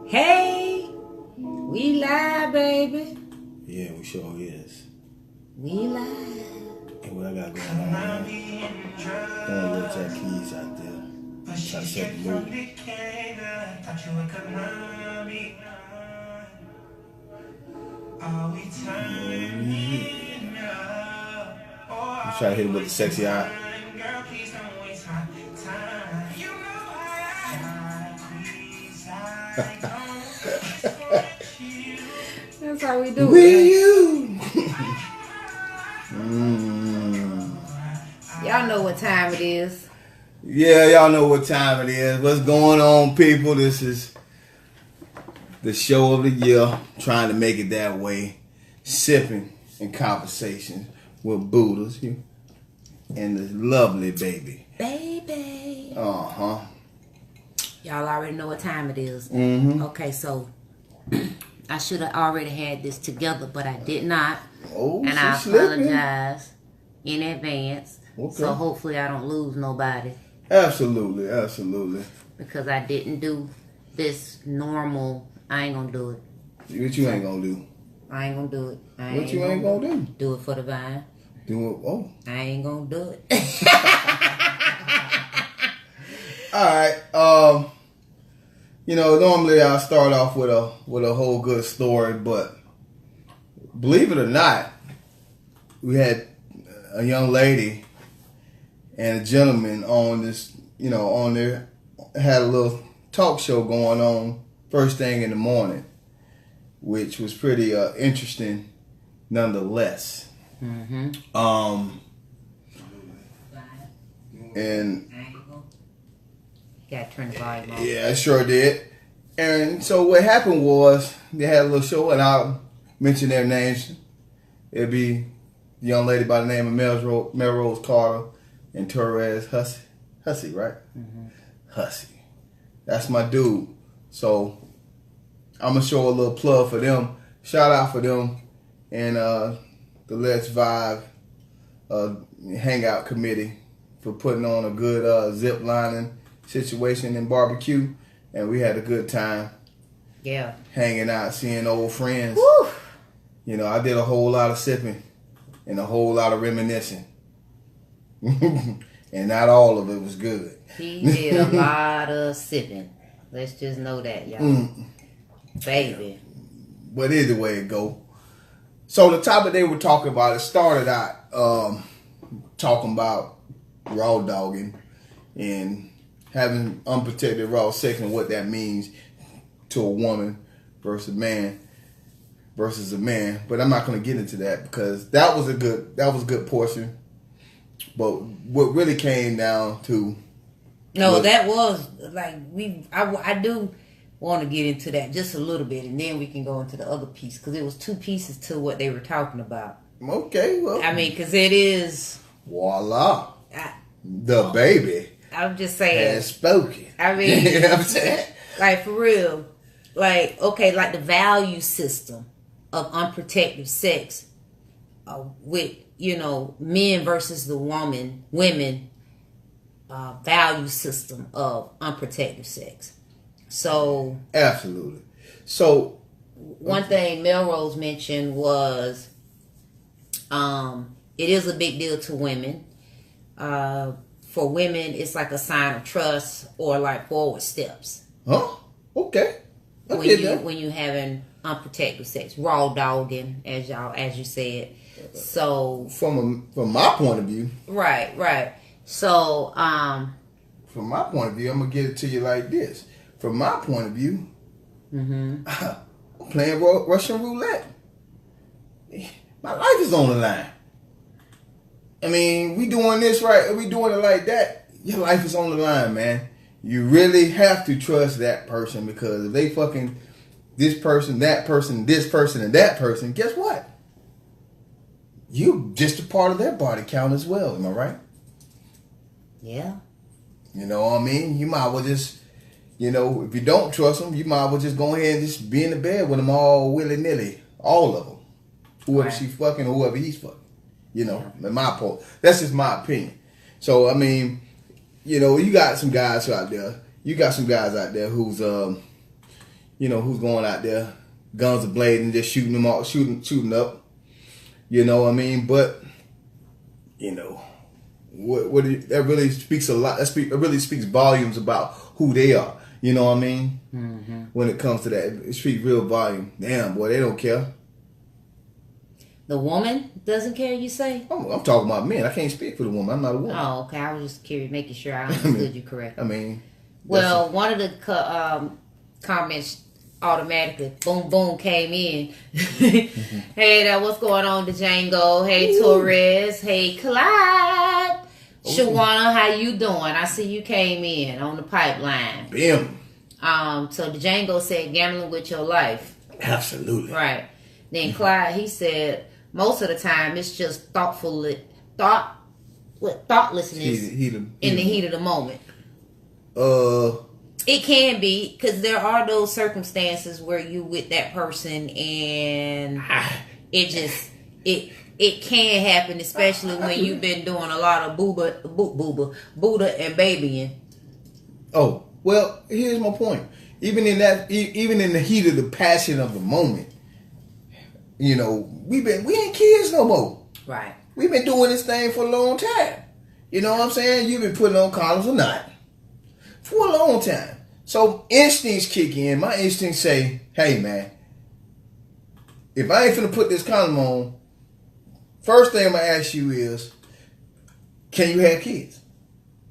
Hey, we live, baby. Yeah, we sure is. We live. And what I got going on, man? Throwing a little Jack Keys out there. Try to set the mood. I'm trying to hit him with the sexy eye. That's how we do Will it. you? Y'all know what time it is. Yeah, y'all know what time it is. What's going on, people? This is the show of the year. Trying to make it that way. Sipping and conversations with Buddhas and the lovely baby. Baby. Uh-huh. Y'all already know what time it is. Mm-hmm. Okay, so I should have already had this together, but I did not. Oh, and I slipping. apologize in advance. Okay. So hopefully I don't lose nobody. Absolutely, absolutely. Because I didn't do this normal. I ain't gonna do it. What you ain't gonna do? I ain't gonna do it. What you ain't gonna do? Do it for the vine. Do it. Oh. I ain't gonna do it. All right. Normally I start off with a whole good story, but believe it or not, we had a young lady and a gentleman on this, on there, had a little talk show going on first thing in the morning, which was pretty interesting nonetheless. Mm-hmm. And got to turn the volume on. yeah, I sure did. And so what happened was they had a little show, and I'll mention their names. It'd be the young lady by the name of Melrose Carter and Torres Hussey, right? Mm-hmm. Hussey. That's my dude. So I'm going to show a little plug for them. Shout out for them and the Let's Vibe Hangout Committee for putting on a good zip lining situation and barbecue. And we had a good time. Yeah. Hanging out, seeing old friends. Woo! I did a whole lot of sipping and a whole lot of reminiscing. And not all of it was good. He did a lot of sipping. Let's just know that, y'all. Baby. But either way it go. So the topic they were talking about, it started out talking about raw dogging and having unprotected raw sex and what that means to a woman versus a man. But I'm not going to get into that because that was a good portion. But what really came down to that was like I do want to get into that just a little bit, and then we can go into the other piece because it was two pieces to what they were talking about. Okay, well, I mean, because it is voila, the baby. I'm just saying has spoken. I mean, you know what I'm saying? Like for real, like okay, like the value system of unprotected sex with men versus the women value system of unprotected sex. So absolutely. So one thing Melrose mentioned was it is a big deal to women. For women, it's like a sign of trust or like forward steps. Huh? Okay. When you having unprotected sex, raw dogging, as you said. So from my point of view, right. So from my point of view, I'm gonna get it to you like this. From my point of view, I'm playing Russian roulette. My life is on the line. I mean, we doing this right, we doing it like that. Your life is on the line, man. You really have to trust that person because if they fucking this person, that person, this person, and that person, guess what? You just a part of their body count as well. Am I right? Yeah. You know what I mean? You might well just, if you don't trust them, you might well just go ahead and just be in the bed with them all willy-nilly. All of them. Whoever she's fucking or whoever he's fucking. In my point. That's just my opinion. So, I mean, you got some guys out there. You got some guys out there who's, who's going out there, guns are blazing, just shooting them all, shooting up. You know what I mean? But that really speaks a lot. It really speaks volumes about who they are. You know what I mean? Mm-hmm. When it comes to that, it speaks real volume. Damn, boy, they don't care. The woman doesn't care, you say? I'm talking about men. I can't speak for the woman. I'm not a woman. Oh, okay. I was just curious, making sure I understood you correctly. Well, one of the comments automatically, boom, boom, came in. Hey, what's going on, Django? Hey, Torres. Hey, Clyde. Shawana, how you doing? I see you came in on the pipeline. Bam. So Django said, gambling with your life. Absolutely. Right. Then Clyde, he said, most of the time it's just thoughtlessness in the heat of the moment. It can be, because there are those circumstances where you with that person and it can happen, especially when you've been doing a lot of Buddha and babying. Oh, well, here's my point. Even in the heat of the passion of the moment, we ain't kids no more. Right. We've been doing this thing for a long time. You know what I'm saying? You've been putting on condoms or not for a long time. So instincts kick in. My instincts say, hey man, if I ain't finna put this condom on, first thing I'm gonna ask you is, can you have kids?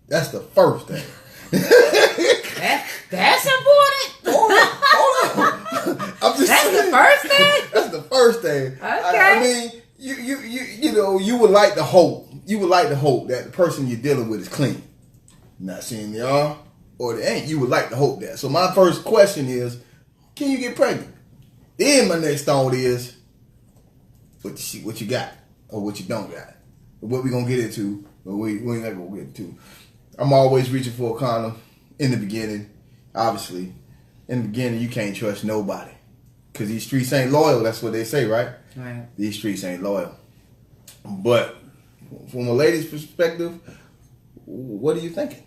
That's the first thing. That's important. Hold on. I'm just saying. The first thing? That's the first thing. Okay. I mean, you would like to hope. You would like to hope that the person you're dealing with is clean. Not saying they are or they ain't. You would like to hope that. So my first question is, can you get pregnant? Then my next thought is, what you got or what you don't got. What we gonna get into? But we ain't gonna get into. I'm always reaching for a condom in the beginning. Obviously, in the beginning, you can't trust nobody because these streets ain't loyal. That's what they say, right? Right. These streets ain't loyal. But from a lady's perspective, what are you thinking?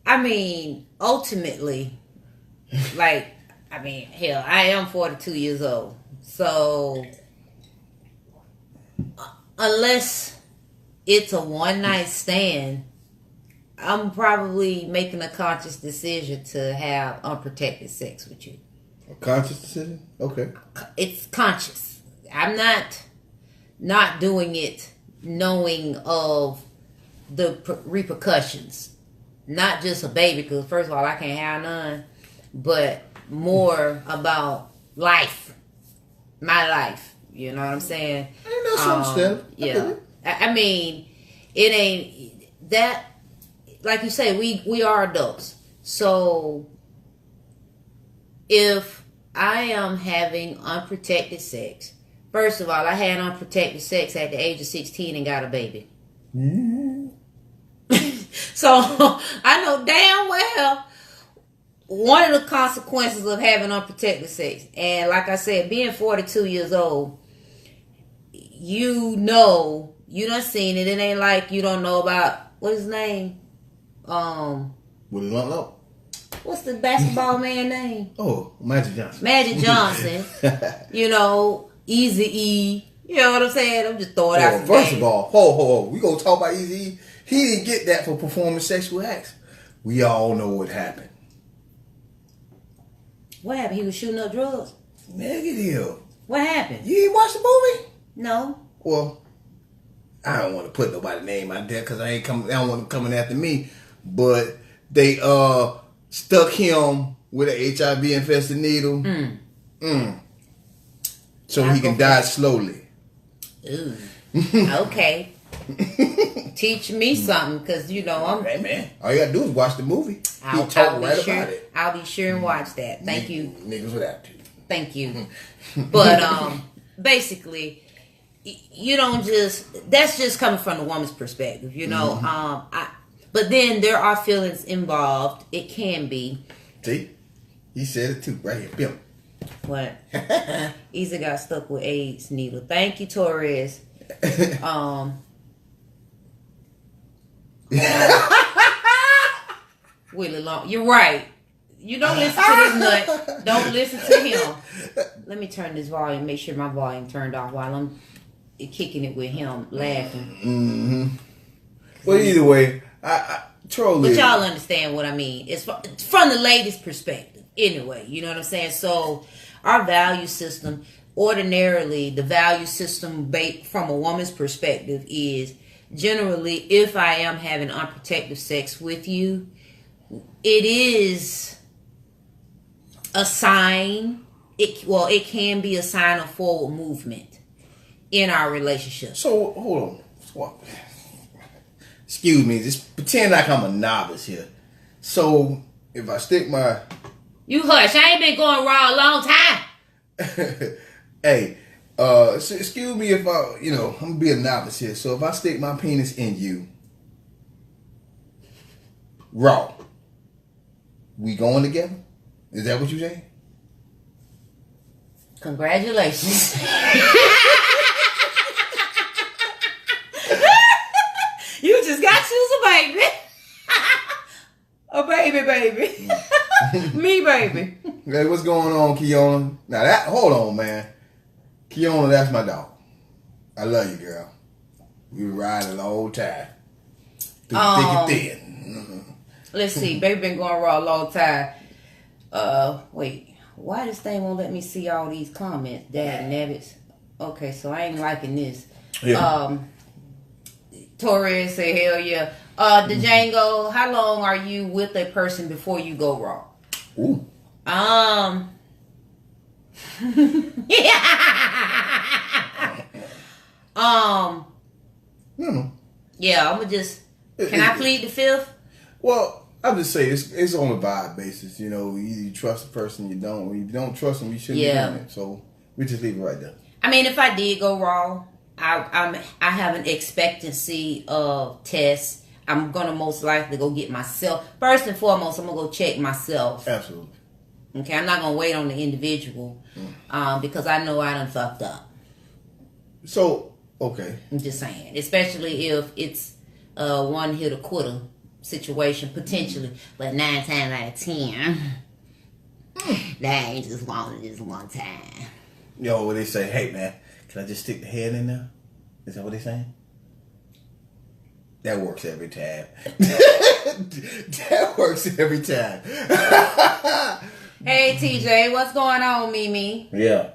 I mean, ultimately, hell, I am 42 years old. So, unless it's a one-night stand, I'm probably making a conscious decision to have unprotected sex with you. A conscious decision? Okay. It's conscious. I'm not doing it knowing of the repercussions. Not just a baby, because first of all, I can't have none, but more about life. My life. You know what I'm saying? Ain't that some stuff? Yeah. I mean, it ain't that. Like you say, we are adults. So if I am having unprotected sex, first of all, I had unprotected sex at the age of 16 and got a baby. Mm-hmm. So I know damn well one of the consequences of having unprotected sex. And like I said, being 42 years old, you done seen it. It ain't like you don't know about, what's his name? Willie Lump. What's the basketball man name? Oh, Magic Johnson. Magic Johnson. Eazy-E. You know what I'm saying? I'm just throwing out. First of all, ho. We gonna talk about Eazy-E. He didn't get that for performing sexual acts. We all know what happened. What happened? He was shooting up drugs? Negative. What happened? You didn't watch the movie? No. Well, I don't want to put nobody's name out there because I don't want them coming after me. But they stuck him with an HIV infested needle. So he can die slowly. Ooh. Okay. Teach me something, because I'm. Hey man, all you gotta do is watch the movie. I'll be sure and watch that. Thank you. Niggas would have to. Thank you. But basically, you don't just. That's just coming from the woman's perspective, Mm-hmm. But then there are feelings involved. It can be. See, he said it too, right here. Bill. What? Easy got stuck with AIDS needle. Thank you, Torres. Willie Long. You're right. You don't listen to this nut. Don't listen to him. Let me turn this volume. Make sure my volume turned off while I'm kicking it with him laughing. Mm-hmm. Well, either way, I totally. But y'all understand what I mean. It's from the lady's perspective, anyway. You know what I'm saying? So our value system, ordinarily, the value system from a woman's perspective is generally, if I am having unprotected sex with you, it is a sign. It can be a sign of forward movement in our relationship. So hold on. Excuse me. Just pretend like I'm a novice here. So if I stick my You hush. I ain't been going raw a long time. Hey, excuse me if I'm gonna be a novice here. So if I stick my penis in you, raw, we going together? Is that what you saying? Congratulations. You just got you a baby. A baby. Me, baby. Hey, what's going on, Kiona? Now hold on, man. Kiona, that's my dog. I love you, girl. We ride a long time. Through thick and thin. Let's see. Baby been going raw a long time. Wait. Why this thing won't let me see all these comments? Dad nabbits. Okay, so I ain't liking this. Yeah. Torres say, hell yeah. Django, how long are you with a person before you go raw? Ooh. Yeah, I'm gonna just. Can I plead the fifth? Well, I'll just say it's on a vibe basis. You know, either you trust the person, you don't. When you don't trust them, you shouldn't be doing it. So we just leave it right there. I mean, if I did go raw, I have an expectancy of tests. I'm gonna most likely go get myself. First and foremost, I'm gonna go check myself. Absolutely. Okay, I'm not gonna wait on the individual because I know I done fucked up. So, okay. I'm just saying, especially if it's a one hit or quitter situation potentially, but 9 times out of 10, that ain't just one time. Yo, what they say? Hey man, can I just stick the head in there? Is that what they saying? That works every time. That works every time. Hey TJ, what's going on, Mimi? Yeah.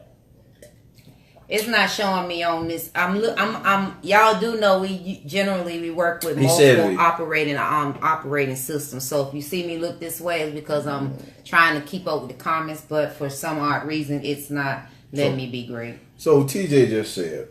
It's not showing me on this. Y'all do know we generally work with multiple operating systems. So if you see me look this way, it's because I'm trying to keep up with the comments. But for some odd reason, it's not letting me be great. So TJ just said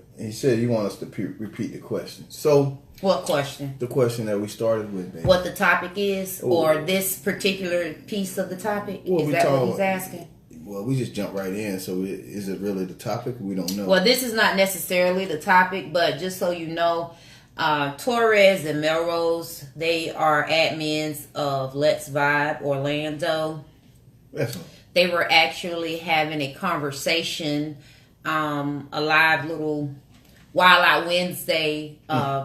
you want us to repeat the question. So what question? The question that we started with, baby. What the topic is, or this particular piece of the topic? Is that what he's asking? Well, we just jump right in. So is it really the topic? We don't know. Well, this is not necessarily the topic, but just so you know, Torres and Melrose, they are admins of Let's Vibe Orlando. Excellent. They were actually having a conversation, a live little Wild Out Wednesday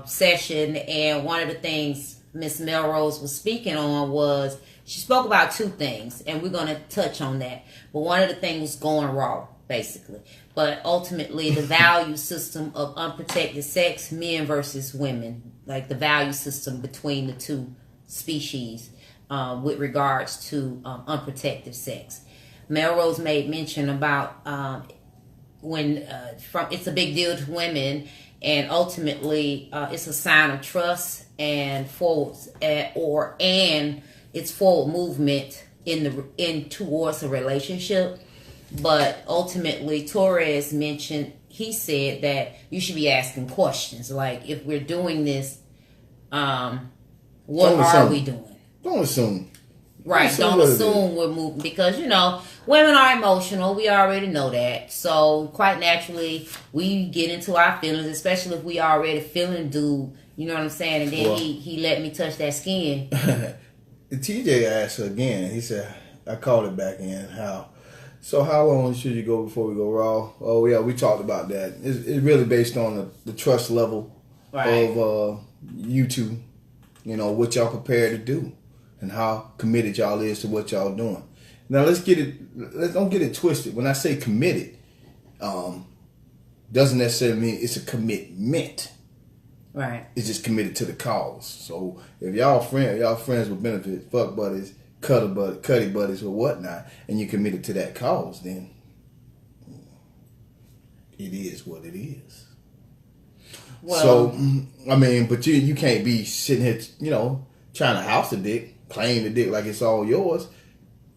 session, and one of the things Miss Melrose was speaking on was she spoke about two things, and we're going to touch on that. But one of the things was going raw, basically. But ultimately, the value system of unprotected sex, men versus women, like the value system between the two species with regards to unprotected sex. Melrose made mention about it's a big deal to women, and ultimately it's a sign of trust and it's forward movement in towards a relationship. But ultimately, Torres mentioned, he said that you should be asking questions like, if we're doing this, what are we doing? Don't assume. Right, don't assume we're moving, because, women are emotional. We already know that. So, quite naturally, we get into our feelings, especially if we already feeling dude. You know what I'm saying? And then he let me touch that skin. TJ asked again. He said, I called it back in. How long should you go before we go raw? Oh, yeah, we talked about that. It's really based on the trust level of you two. What y'all prepared to do. And how committed y'all is to what y'all doing. Now let's don't get it twisted. When I say committed, doesn't necessarily mean it's a commitment. Right. It's just committed to the cause. So if y'all friends with benefits, fuck buddies, cuddy buddies or whatnot, and you're committed to that cause, then it is what it is. Well, so I mean, but you can't be sitting here, trying to house a dick, claim the dick like it's all yours.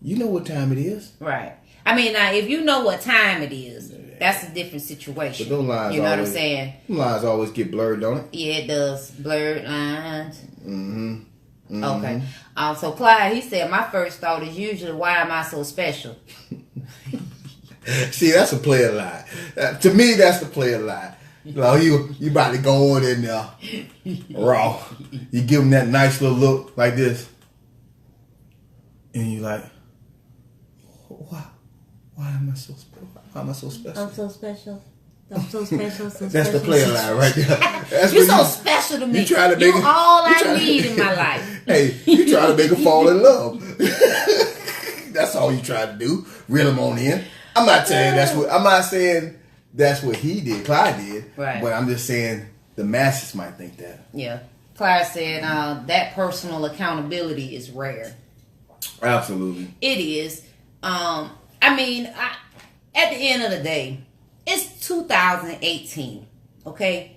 You know what time it is. Right. I mean, now, if you know what time it is, that's a different situation. But those lines you know what I'm saying? Them lines always get blurred, don't it? Yeah, it does. Blurred lines. Mm-hmm. Mm-hmm. Okay. So Clyde, he said, my first thought is usually, why am I so special? See, that's a player lie. To me, that's the player lie. You about to go on in there raw. You give him that nice little look like this. And you like, why am I so special? Why am I so special? I'm so special. I'm so special. So that's special. the player line right there. You're so special to me. You're all I need in my life. Hey, you try to make her fall in love. That's all you try to do. Reel him on in. I'm not saying that's what he did. Clyde did. Right. But I'm just saying the masses might think that. Yeah. Clyde said that personal accountability is rare. Absolutely. It is. I mean, at the end of the day, it's 2018, okay?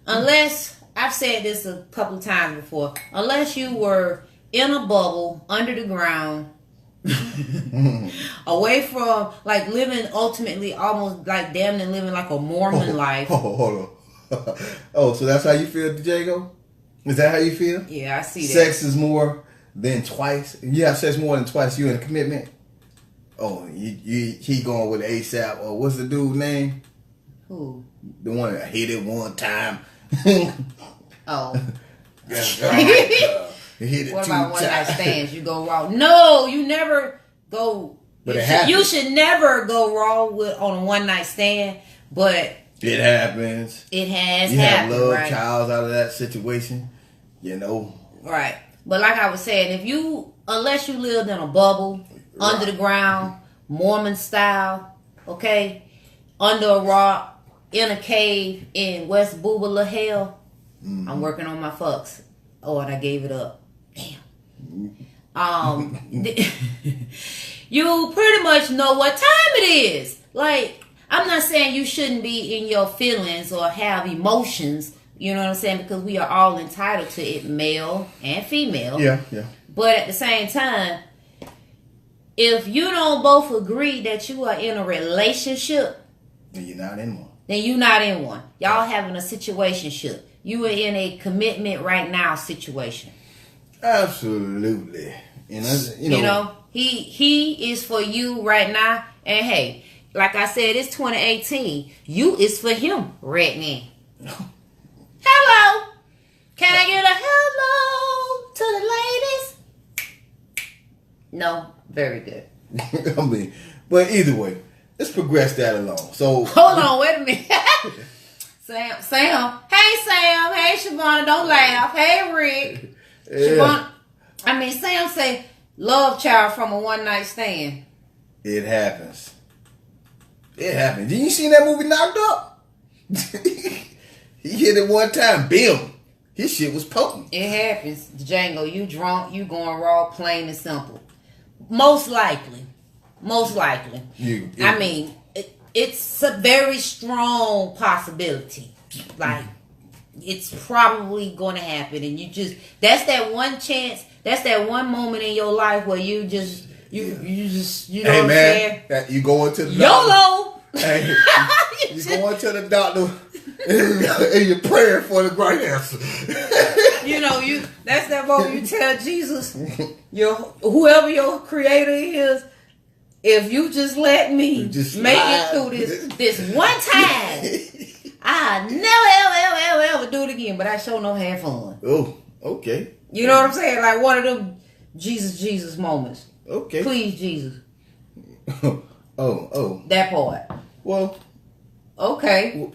Unless, I've said this a couple times before, unless you were in a bubble, under the ground, away from, like, living ultimately almost like damn near living like a Mormon life. Hold on. Oh, so that's how you feel, Jago? Is that how you feel? Yeah, I see that. Sex is more than twice. If you have sex more than twice, you in a commitment. Oh, he going with ASAP, or what's the dude's name? Who? The one that hit it one time. Oh. That's right. Hit it what two about one night times. stands? You go wrong. No, you never go. But you should never go wrong on a one night stand. But it happens. It has you happened. You have love right? child out of that situation. Right. But like I was saying, unless you lived in a bubble, right, under the ground, Mormon style, okay, under a rock, in a cave in West Booba Hell, I'm working on my fucks. Oh, and I gave it up. Damn. You pretty much know what time it is. Like, I'm not saying you shouldn't be in your feelings or have emotions. You know what I'm saying? Because we are all entitled to it, male and female. Yeah. But at the same time, if you don't both agree that you are in a relationship, then you're not in one. Y'all having a situationship. You are in a commitment right now situation. Absolutely. You know, he is for you right now. And hey, like I said, it's 2018. You is for him right now. Hello. Can I get a hello to the ladies? No. Very good. I mean, but either way, let's progress that along. So hold on, wait a minute. Sam. Hey, Sam. Hey, Shavonna. Don't laugh. Hey, Rick. Yeah. Sam say love child from a one night stand. It happens. Did you see that movie Knocked Up? He hit it one time. Bam. His shit was potent. It happens. Django, you drunk. You going raw, plain and simple. Most likely. I mean, it's a very strong possibility. Like, it's probably going to happen. And that's that one chance, that's that one moment in your life where you know hey, what I'm saying? You going to the YOLO! Hey, you going to the doctor and you're praying for the right answer. That's that moment you tell Jesus, whoever your creator is, if you just let me make it through this one time, I'll never ever do it again. But I sure know have fun. Oh, okay. You know what I'm saying? Like one of them Jesus moments. Okay. Please, Jesus. Oh. That part. Well. Okay.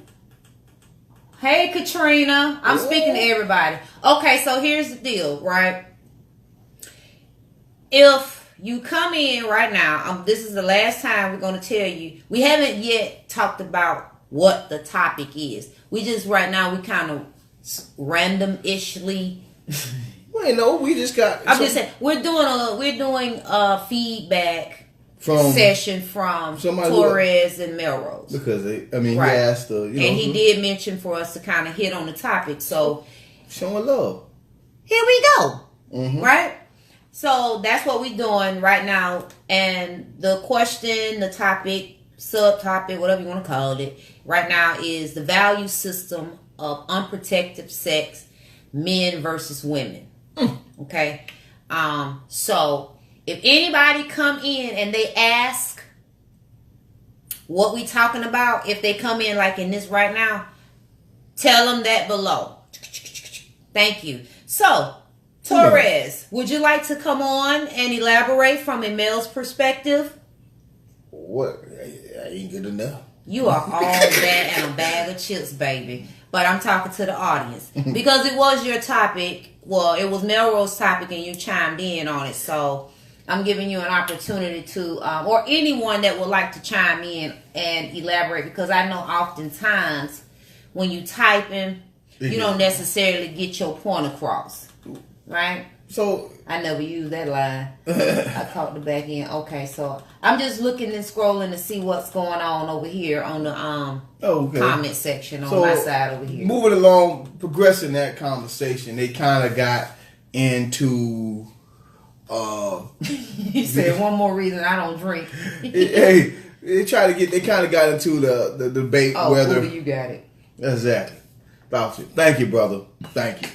Hey, Katrina. I'm speaking to everybody. Okay, so here's the deal, right? If you come in right now. This is the last time we're going to tell you. We haven't yet talked about what the topic is. We just right now we kind of random-ishly. Well, we just got. I'm just saying we're doing a feedback session from Torres and Melrose because he asked and he did mention for us to kind of hit on the topic. So showing love. Here we go. Right. So that's what we're doing right now. And the question, the topic, subtopic, whatever you want to call it, right now is the value system of unprotected sex, men versus women. Okay. So if anybody come in and they ask what we talking about, if they come in like in this right now, tell them that below. Thank you. So, Torres, would you like to come on and elaborate from a male's perspective? What? I ain't good enough. You are all that and a bag of chips, baby. But I'm talking to the audience. Because it was your topic. Well, it was Melrose's topic and you chimed in on it. So, I'm giving you an opportunity to, or anyone that would like to chime in and elaborate. Because I know oftentimes when you typing, you don't necessarily get your point across. Right? So I never used that line. I caught the back end. Okay, so I'm just looking and scrolling to see what's going on over here on the comment section on my side over here. Moving along, progressing that conversation, they kind of got into he said one more reason I don't drink. Hey, they kind of got into the debate whether you got it. Exactly. Thank you, brother. Thank you.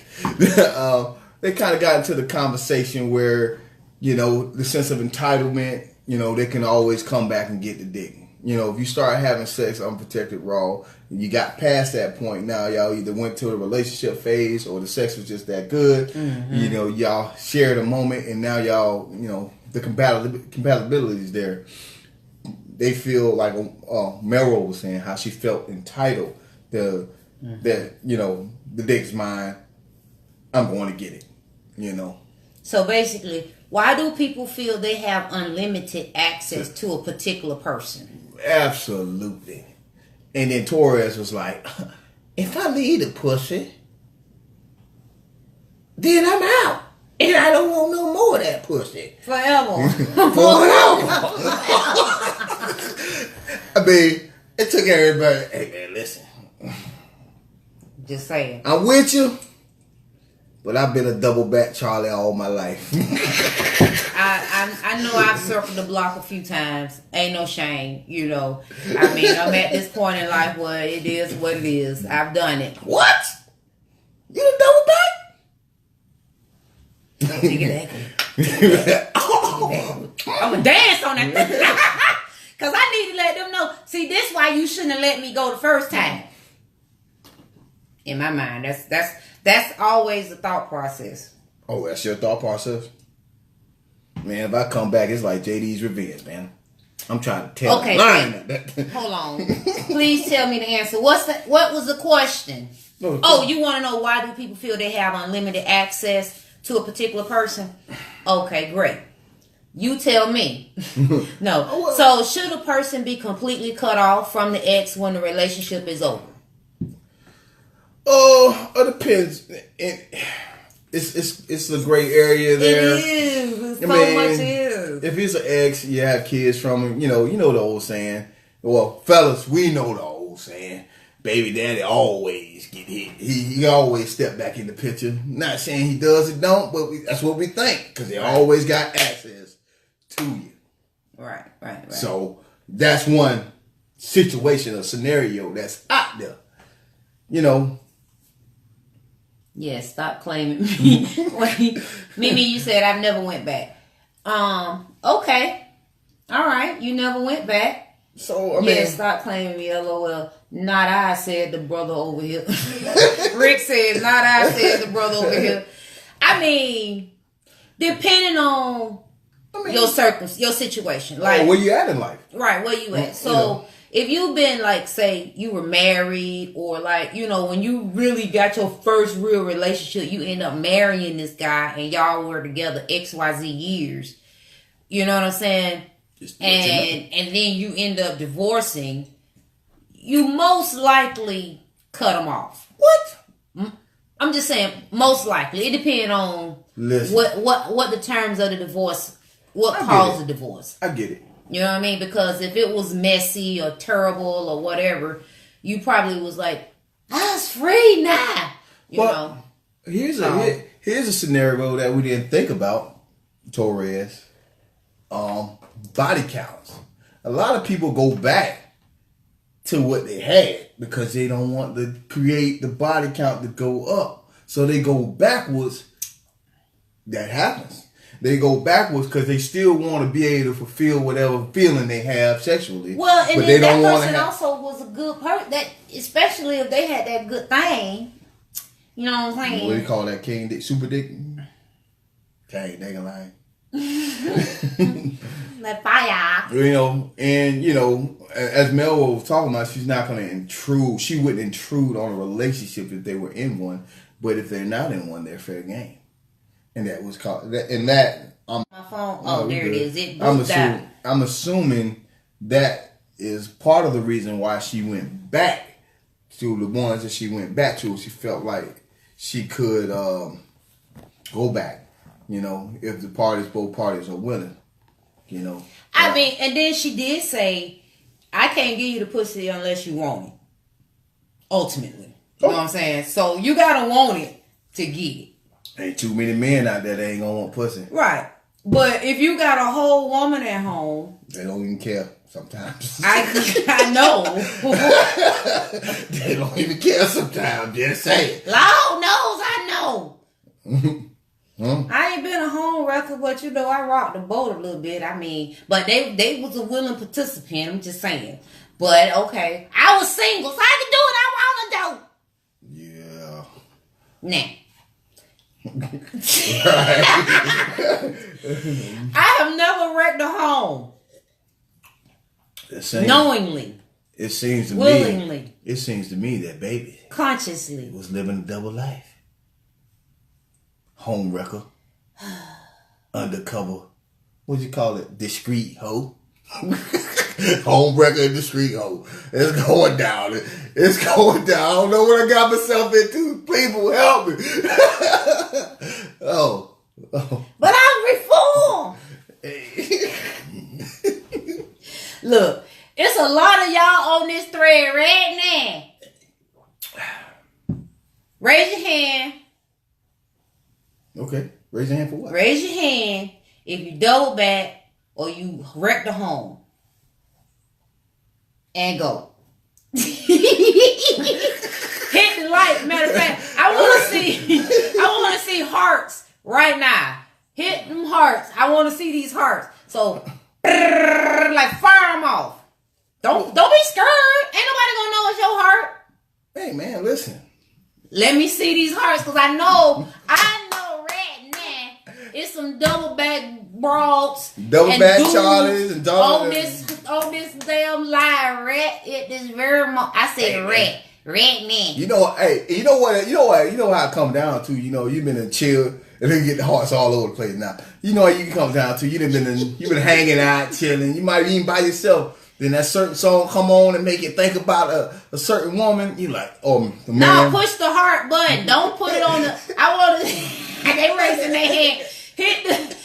They kind of got into the conversation where, the sense of entitlement, they can always come back and get the dick. If you start having sex unprotected raw, you got past that point, now y'all either went to a relationship phase or the sex was just that good. Y'all shared a moment and now y'all, the compatibility is there. They feel like Meryl was saying how she felt entitled that, the dick's mine. I'm going to get it, So basically, why do people feel they have unlimited access to a particular person? Absolutely. And then Torres was like, if I leave the pussy, then I'm out. And I don't want no more of that pussy. Forever. I mean, it took everybody, hey man, listen. Just saying. I'm with you. But I've been a double back Charlie all my life. I know I've circled the block a few times. Ain't no shame, I mean, I'm at this point in life where it is what it is. I've done it. What? You done double back? Don't take it I'm going to dance on that. Because I need to let them know. See, this is why you shouldn't have let me go the first time. In my mind, that's always the thought process. Oh, that's your thought process? Man, if I come back, it's like JD's Revenge, man. I'm trying to tell you. Okay, hold on. Please tell me the answer. What was the question? Oh, you want to know why do people feel they have unlimited access to a particular person? Okay, great. You tell me. No. So, should a person be completely cut off from the ex when the relationship is over? Oh, it depends. It's a gray area there. It is. So much is. If he's an ex, you have kids from him. You know the old saying. Well, fellas, we know the old saying. Baby daddy always get hit. He always step back in the picture. Not saying he does or don't, but that's what we think because they always got access to you. Right. So that's one situation or scenario that's out there. Yeah, stop claiming me. Wait, Mimi, you said I've never went back. Okay. All right, you never went back. So, I mean... stop claiming me, LOL. Not I, said the brother over here. Rick says, not I, said the brother over here. I mean, depending on your situation. Like, where you at in life? Right, where you at. So... If you've been like, say, you were married or like, when you really got your first real relationship, you end up marrying this guy and y'all were together XYZ years. You know what I'm saying? Just And then you end up divorcing. You most likely cut them off. What? I'm just saying, most likely. It depends on what the terms of the divorce, what caused the divorce. I get it. You know what I mean? Because if it was messy or terrible or whatever, you probably was like, I was free now. You know? Here's a scenario that we didn't think about, Torres. Body counts. A lot of people go back to what they had because they don't want to create the body count to go up. So they go backwards. That happens. They go backwards because they still want to be able to fulfill whatever feeling they have sexually. Well, and but then they don't that person also was a good person. That especially if they had that good thing. You know what I'm saying? What do you call that? King dick, super dick. King dick line. That fire. You know, and you know, as Mel was talking about, she's not going to intrude. She wouldn't intrude on a relationship if they were in one. But if they're not in one, they're fair game. And that was called that. And that my phone. Oh, there it is. It I'm assuming that is part of the reason why she went back to the ones that she went back to. She felt like she could go back. You know, if both parties are willing. You know. I mean, and then she did say, "I can't give you the pussy unless you want it." Ultimately, you know what I'm saying. So you gotta want it to get it. Ain't too many men out there that ain't gonna want pussy. Right. But if you got a whole woman at home, they don't even care sometimes. I know. They don't even care sometimes. Just say it. Lord knows I know. I ain't been a home wrecker, but you know I rocked the boat a little bit. I mean, but they was a willing participant. I'm just saying. But okay, I was single, so I can do what I want to do. Yeah. Nah. Right. I have never wrecked a home. Knowingly. It seems to willingly. Me. It seems to me that Baby consciously was living a double life. Home wrecker. Undercover. What you call it? Discreet hoe. Home wrecker and discreet hoe. It's going down. It's going down. I don't know what I got myself into. People help me. Oh. But I'm reformed. Look, it's a lot of y'all on this thread right now. Raise your hand. Okay. Raise your hand for what? Raise your hand if you double back or you wreck the home. And go. Hit the like. Matter of fact, I want to see hearts right now. Hit them hearts. I want to see these hearts. So, like fire them off. Don't be scared. Ain't nobody gonna know it's your heart. Hey man, listen. Let me see these hearts because I know right now it's some double back broads, double back Charlies and double on this damn lie rat at this very moment. I said rat man. You know, hey, you know how it come down to. You know, you've been in chill and then get the hearts all over the place. Now, you know how you come down to. You've been hanging out, chilling. You might even by yourself. Then that certain song come on and make you think about a certain woman. You like, oh, the man. No, push the heart button. Don't put it on the. I want to. They raising their hand. Hit the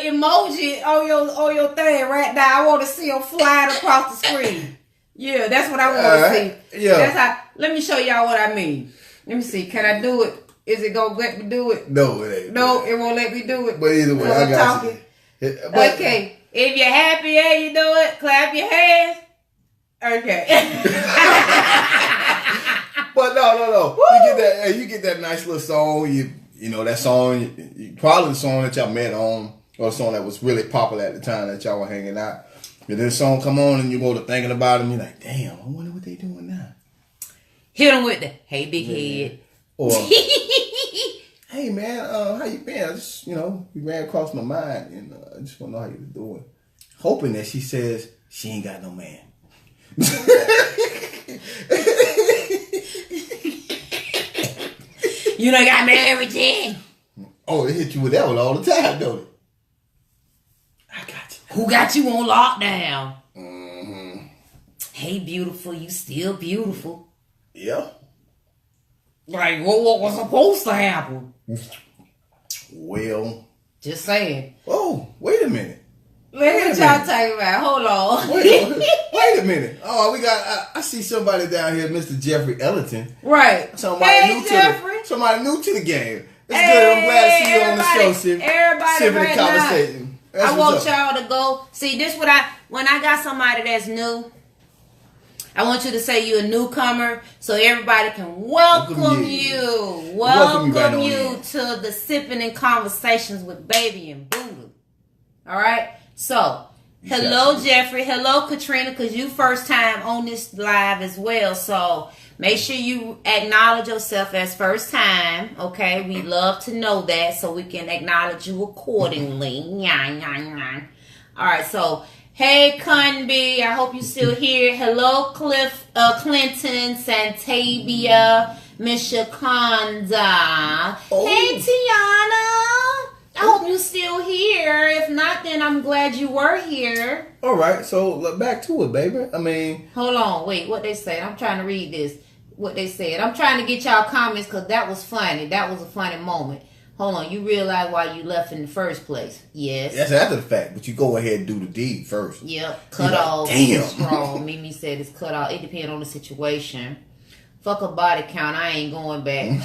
emoji on your thing right now. I want to see them flying across the screen. Yeah, that's what I want to see. Yeah. That's how. Let me show y'all what I mean. Let me see. Can I do it? Is it gonna let me do it? No, it ain't. No, it won't let me do it. But either way, I got you. Okay, if you're happy and you do it, clap your hands. Okay. But no. You get that nice little song. You know that song. Probably the song that y'all met on, or a song that was really popular at the time that y'all were hanging out. And then the song come on, and you go to thinking about them. You're like, damn, I wonder what they doing now. Hit them with the hey big head. Or hey man, how you been? I just, you ran across my mind, and I just want to know how you doing. Hoping that she says she ain't got no man. You done got me everything. Oh, they hit you with that one all the time, don't it? I got you. Who got you on lockdown? Mm-hmm. Hey, beautiful, you still beautiful. Yeah. Like, what was supposed to happen? Well. Just saying. Oh, wait a minute. Look at y'all talking about. Hold on. Wait a minute. Oh, we got. I see somebody down here, Mr. Jeffrey Ellington. Right. Somebody Jeffrey. Somebody new to the game. It's good. I'm glad to see you on the show, Sip. Everybody Sippin' right the conversation. I want y'all to go see this. When I got somebody that's new, I want you to say you're a newcomer, so everybody can welcome you. Welcome you to the Sippin' and Conversations with Baby and Buddha. All right. So, hello, Jeffrey. Hello, Katrina, because you first time on this live as well. So, make sure you acknowledge yourself as first time. Okay? We love to know that so we can acknowledge you accordingly. All right. So, hey, Cunby. I hope you're still here. Hello, Clinton, Santavia, Miss Shakonda. Oh. Hey, Tiana. I hope you're still here. If not, then I'm glad you were here. All right, so back to it, baby. I mean... Hold on, wait, what they said. I'm trying to read this. What they said. I'm trying to get y'all comments because that was funny. That was a funny moment. Hold on, you realize why you left in the first place? Yes. That's after the fact, but you go ahead and do the deed first. Yep, cut off. Damn. Strong. Mimi said it's cut off. It depends on the situation. Fuck a body count. I ain't going back.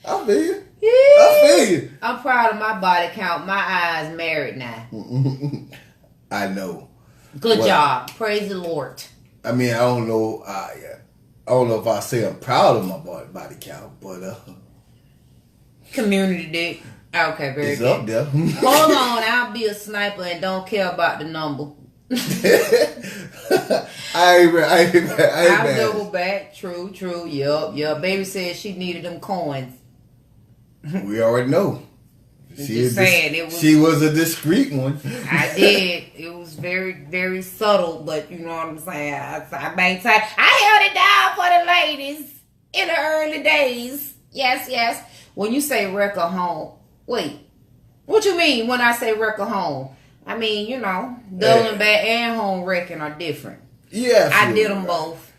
I feel you. Yeah. I feel you. I'm proud of my body count. My eyes married now. I know. Good job. Praise the Lord. I mean, I don't know. I don't know if I say I'm proud of my body count, but community dick. Okay, very it's good. Up there. Hold on, I'll be a sniper and don't care about the number. I ain't I'll double back. True. Yup. Baby said she needed them coins. We already know. She was a discreet one. I did. It was very, very subtle, but you know what I'm saying. I maintain. I held it down for the ladies in the early days. Yes. When you say wreck a home, wait. What you mean when I say wreck a home? I mean, you know, doubling back and home wrecking are different. Yeah, I did them both.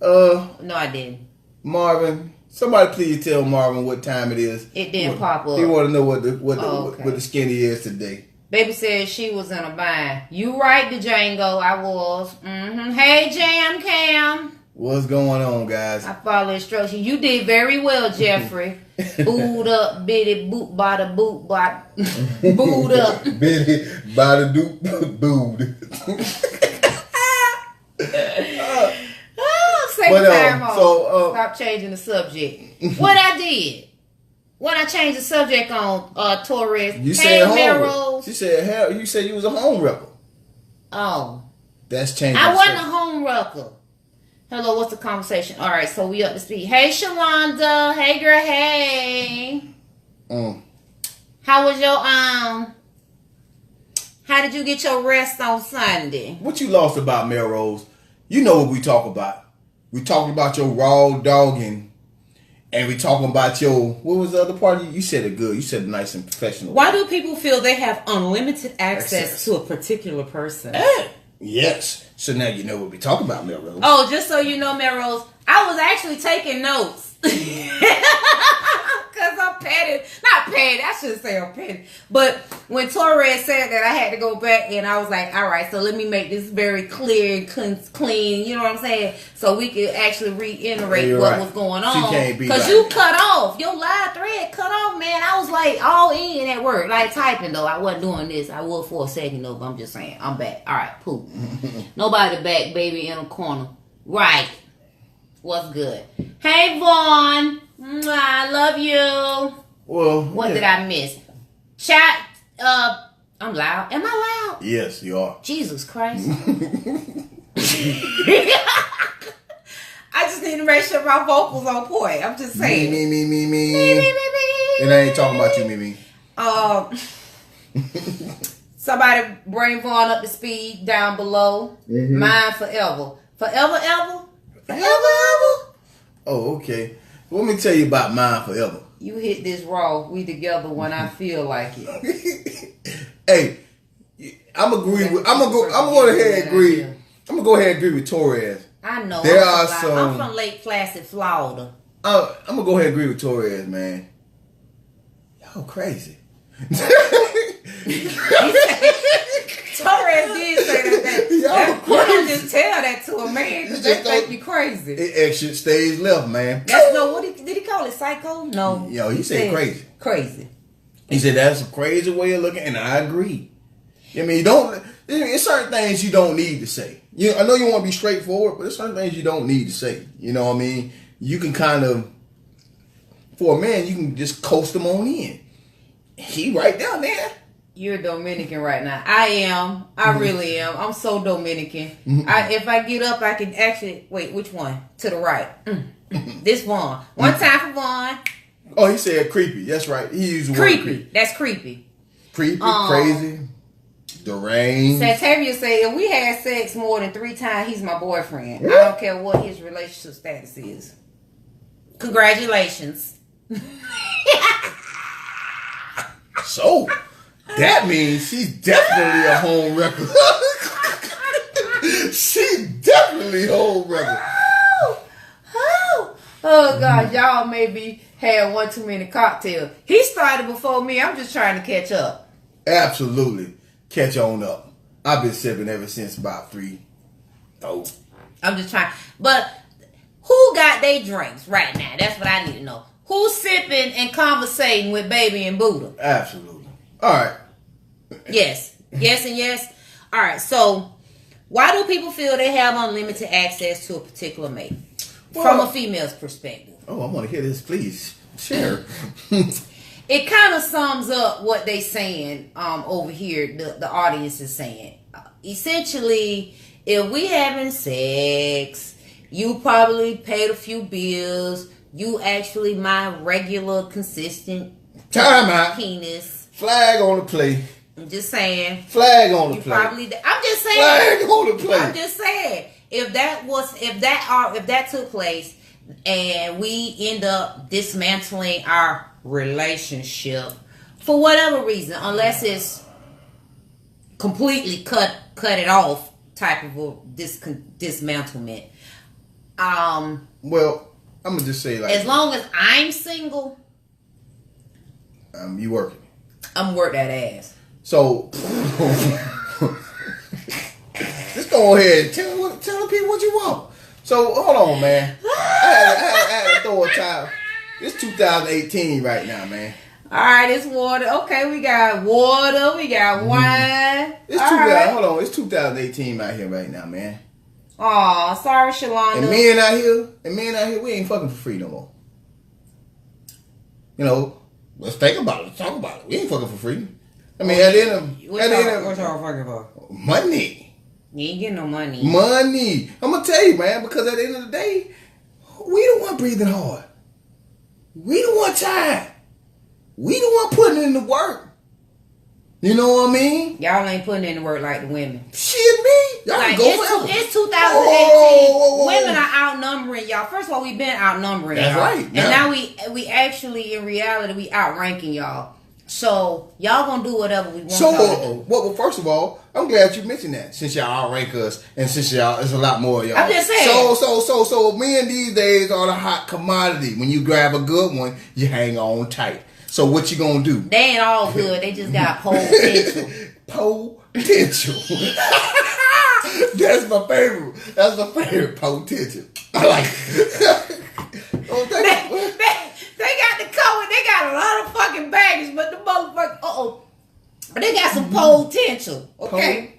No, I didn't. Marvin. Somebody please tell Marvin what time it is. It didn't pop up. He want to know what the skinny is today. Baby said she was in a bind. You right, Django. I was. Mm-hmm. Hey, Jam Cam. What's going on, guys? I follow instructions. You did very well, Jeffrey. Booed up, bitty, boot, bada, boot, bada. Booed up. Bitty, bada, doop, booed. Stop changing the subject. What I did when I changed the subject on Torres. You said home. She said hell. You said you was a home wrecker. Oh, that's changing. I wasn't a home wrecker. Hello, what's the conversation? All right, so we up to speed. Hey, Shalonda. Hey, girl. Hey. How was your How did you get your rest on Sunday? What you lost about Melrose? You know what we talk about. We talking about your raw dogging, and we talking about your, what was the other part? You said it good. You said it nice and professional. Why do people feel they have unlimited access to a particular person? Yes. So now you know what we talking about, Melrose. Oh, just so you know, Melrose, I was actually taking notes. Because I'm petty. Not petty. I shouldn't say I'm petty. But when Torres said that, I had to go back and I was like, all right, so let me make this very clear and clean. You know what I'm saying? So we could actually reiterate what was going on. Because you cut off. Your live thread cut off, man. I was like all in at work. Like typing, though. I wasn't doing this. I was for a second, though. But I'm just saying. I'm back. All right, poop. Nobody back, baby, in a corner. Right. What's good? Hey, Vaughn. I love you. Well, what did I miss? Chat. I'm loud. Am I loud? Yes, you are. Jesus Christ. I just need to make sure my vocals on point. I'm just saying. Me. And I ain't talking about you, me. Somebody bring Vaughn up to speed down below. Mm-hmm. Mine forever. Forever, ever? Forever, ever? Oh, okay. Let me tell you about mine forever. You hit this raw. We together when I feel like it. Hey, I'm gonna go ahead and agree. I'm gonna go ahead and agree with Torres. I know. I'm from Lake Placid, Florida. I'm gonna go ahead and agree with Torres, man. Y'all crazy. Torres did say that. You don't just tell that to a man because they think you crazy. It extra stage left, man. That's no. Did he call it psycho? No. Yo, he said crazy. Crazy. He said that's a crazy way of looking, and I agree. I mean, there's certain things you don't need to say. I know you want to be straightforward, but there's certain things you don't need to say. You know what I mean? You can kind of, for a man, you can just coast him on in. He right down there. You're Dominican right now. I am. I really am. I'm so Dominican. If I get up, I can actually... Wait, which one? To the right. This one. One time for one. Oh, he said creepy. That's right. He used the word creepy. That's creepy. Creepy, crazy, deranged. Santavia said, if we had sex more than 3 times, he's my boyfriend. I don't care what his relationship status is. Congratulations. So... that means she's definitely a home wrecker. She's definitely a home wrecker. Oh, God. Y'all maybe had one too many cocktails. He started before me. I'm just trying to catch up. Absolutely. Catch on up. I've been sipping ever since about 3. Oh. I'm just trying. But who got their drinks right now? That's what I need to know. Who's sipping and conversating with Baby and Buddha? Absolutely. All right. Yes. Yes and yes. All right. So, why do people feel they have unlimited access to a particular mate? From a female's perspective. Oh, I want to hear this. Please share. It kind of sums up what they saying over here. The audience is saying. Essentially, if we having sex, you probably paid a few bills. You actually my regular, consistent time out. Penis. Flag on the play. I'm just saying. Flag on the play. I'm just saying. Flag on the play. I'm just saying. If that took place and we end up dismantling our relationship for whatever reason, unless it's completely cut it off type of a dismantlement. Well, I'm gonna just say like as long as I'm single, you working. I'm work that ass. So just go ahead and tell the people what you want. So hold on, man. I had to throw a time. It's 2018 right now, man. All right, it's water. Okay, we got water. We got wine. Hold on. It's 2018 out here right now, man. Aw, sorry, Shalonda. And men out here, we ain't fucking for free no more. You know, let's think about it. Let's talk about it. We ain't fucking for free. I mean, at the end of what y'all fucking for? Money. You ain't getting no money. Money. I'm gonna tell you, man, because at the end of the day, we the one breathing hard. We the one tired. We the one putting in the work. You know what I mean? Y'all ain't putting in the work like the women. Shit, me. Y'all like, go it's 2018. Women are outnumbering y'all. First of all, we've been outnumbering y'all. That's right. And now we actually, in reality, we outranking y'all. So, y'all gonna do whatever we want y'all to do. Well, first of all, I'm glad you mentioned that. Since y'all outrank us, and since there's a lot more of y'all. I'm just saying. So men these days are the hot commodity. When you grab a good one, you hang on tight. So what you gonna do? They ain't all good. They just got potential. Potential. That's my favorite. That's my favorite. Potential. I like it. They got the cover. They got a lot of fucking baggage, but the motherfucker, they got some potential. Okay?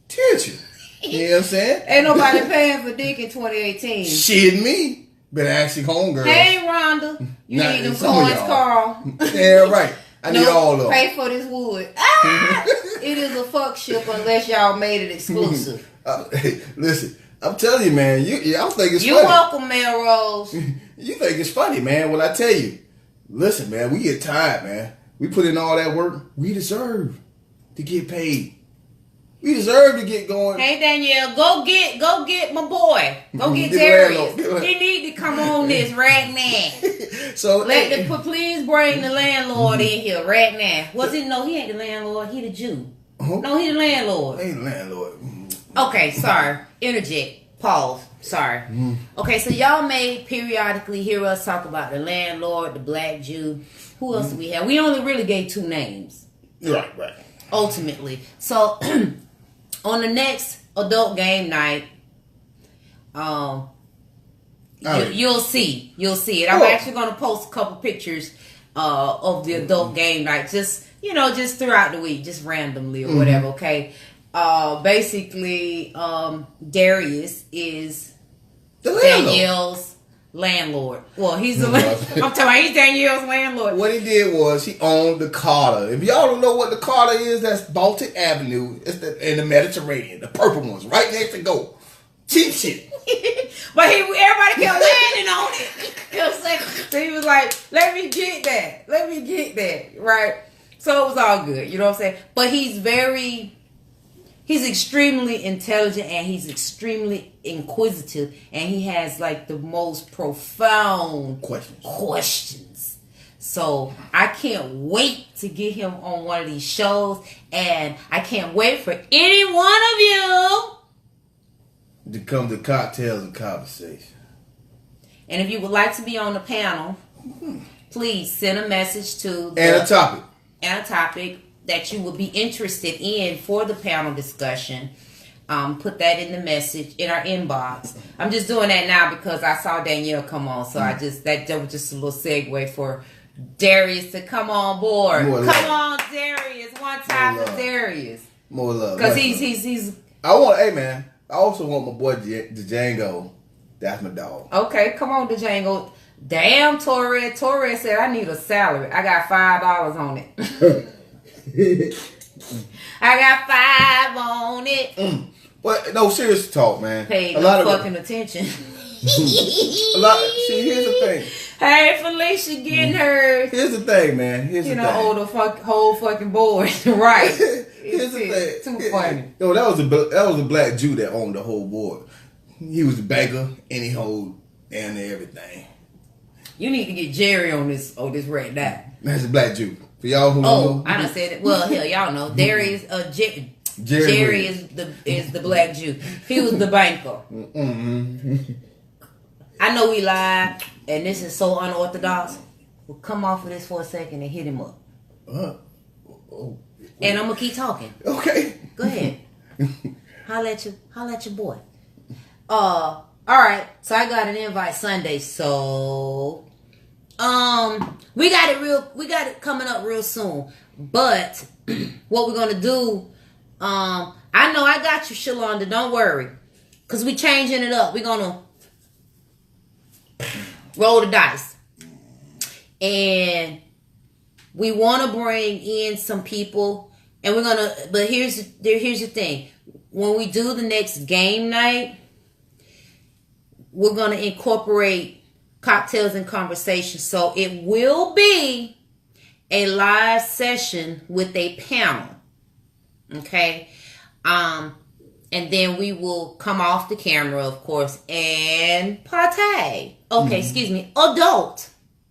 Potential. You know what I'm saying? Ain't nobody paying for dick in 2018. Shit, me. Been asking homegirls. Hey, Rhonda. You need them coins, Carl. Yeah, right. I need all of them. Pay for this wood. It is a fuck ship unless y'all made it exclusive. Hey, listen. I'm telling you, man. Y'all think it's funny. You're welcome, Melrose. You think it's funny, man. Well, I tell you. Listen, man. We get tired, man. We put in all that work. We deserve to get paid. We deserve to get going. Hey Danielle, go get my boy. Go get Get Darius. landlord. He need to come on this right now. So Please bring the landlord in here right now. No, he ain't the landlord. He the Jew. No, he the landlord. He the landlord. Okay, sorry. Interject. Pause. Sorry. Okay, so y'all may periodically hear us talk about the landlord, the black Jew. Who else do we have? We only really gave 2 names. Right. Ultimately. So on the next adult game night, you'll see it. I'm actually going to post a couple pictures of the adult game night, just throughout the week, just randomly or whatever. Okay. Basically, Darius is Danielle's landlord. Well, he's the I'm talking about he's Danielle's landlord. What he did was he owned the Carter. If y'all don't know what the Carter is, that's Baltic Avenue. It's in the Mediterranean, the purple ones, right next to go. Cheap shit. But everybody kept landing on it. You know what I'm saying? So he was like, let me get that. Right? So it was all good. You know what I'm saying? But he's extremely intelligent and he's extremely inquisitive and he has like the most profound questions. So I can't wait to get him on one of these shows and I can't wait for any one of you to come to Cocktails and Conversation. And if you would like to be on the panel, please send a message to a topic that you would be interested in for the panel discussion. Put that in the message in our inbox. I'm just doing that now because I saw Danielle come on, so that was just a little segue for Darius to come on board. Come on, Darius. One time for Darius. More love. Because he's. Hey man, I also want my boy Django. That's my dog. Okay, come on, Django. Damn, Torres said I need a salary. I got $5 on it. I got 5 on it. But no, serious talk, man. Paid no fucking attention. See, here's the thing. Hey, Felicia getting hers. Here's the thing, man. Whole fucking board. Right. Here's the thing. Too funny. No, that was a black Jew that owned the whole board. He was a banker and he hold down everything. You need to get Jerry on this right now. That's a black Jew. For y'all who don't know. I done said it. Well, hell, y'all know. Darius, Jerry is the black Jew. He was the banker. I know we lied, and this is so unorthodox. We'll come off of this for a second and hit him up. And I'm gonna keep talking. Okay. Go ahead. Holla at your boy. All right. So I got an invite Sunday. So we got it coming up real soon. But what we're gonna do, I know I got you, Shalonda, don't worry. Cause we changing it up. We're gonna roll the dice. And we wanna bring in some people and but here's the thing. When we do the next game night, we're gonna incorporate cocktails and conversation. So it will be a live session with a panel. Okay. And then we will come off the camera, of course, and partay. Okay, excuse me, adult.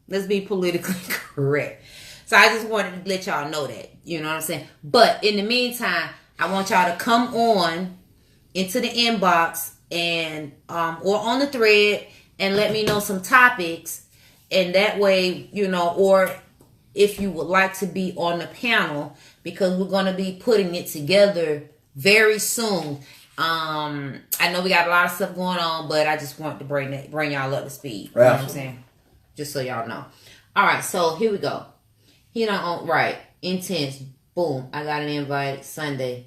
Let's be politically correct. So I just wanted to let y'all know that. You know what I'm saying? But in the meantime, I want y'all to come on into the inbox and or on the thread and let me know some topics. And that way, or if you would like to be on the panel, because we're going to be putting it together very soon. I know we got a lot of stuff going on, but I just want to bring y'all up to speed. You know what I'm saying? Just so y'all know. All right, so here we go. Right. Intense. Boom. I got an invite Sunday.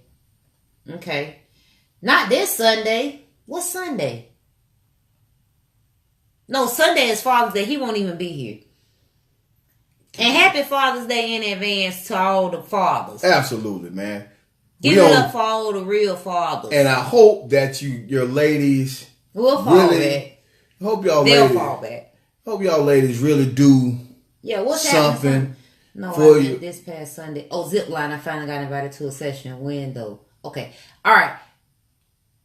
Okay. Not this Sunday. What Sunday? No, Sunday is Father's Day. He won't even be here. And happy Father's Day in advance to all the fathers. Absolutely, man. Give it up for all the real fathers. And I hope that your ladies will fall back. They'll fall back. Hope y'all ladies really do something for you. This past Sunday. Oh, Zipline. I finally got invited to a session. When though? Okay. All right.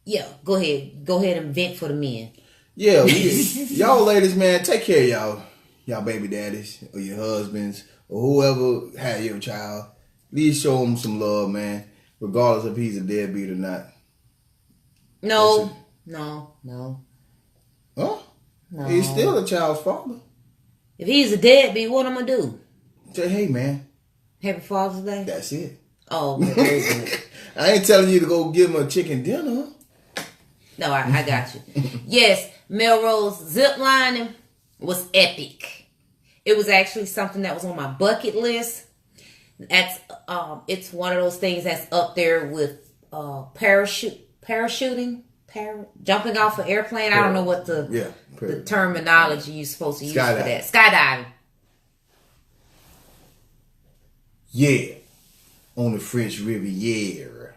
Yeah, go ahead. Go ahead and vent for the men. Yeah, y'all ladies, man, take care of y'all baby daddies or your husbands or whoever had your child. Please show them some love, man, regardless if he's a deadbeat or not. No. Huh? No. He's still a child's father. If he's a deadbeat, what I'm gonna do? Say, hey, man. Happy Father's Day. That's it. Oh, okay. I ain't telling you to go give him a chicken dinner. No, I got you. Yes, Melrose ziplining was epic. It was actually something that was on my bucket list. That's it's one of those things that's up there with parachuting, jumping off an airplane. I don't know what the terminology you're supposed to use for that. Skydiving. Yeah, on the French Riviera.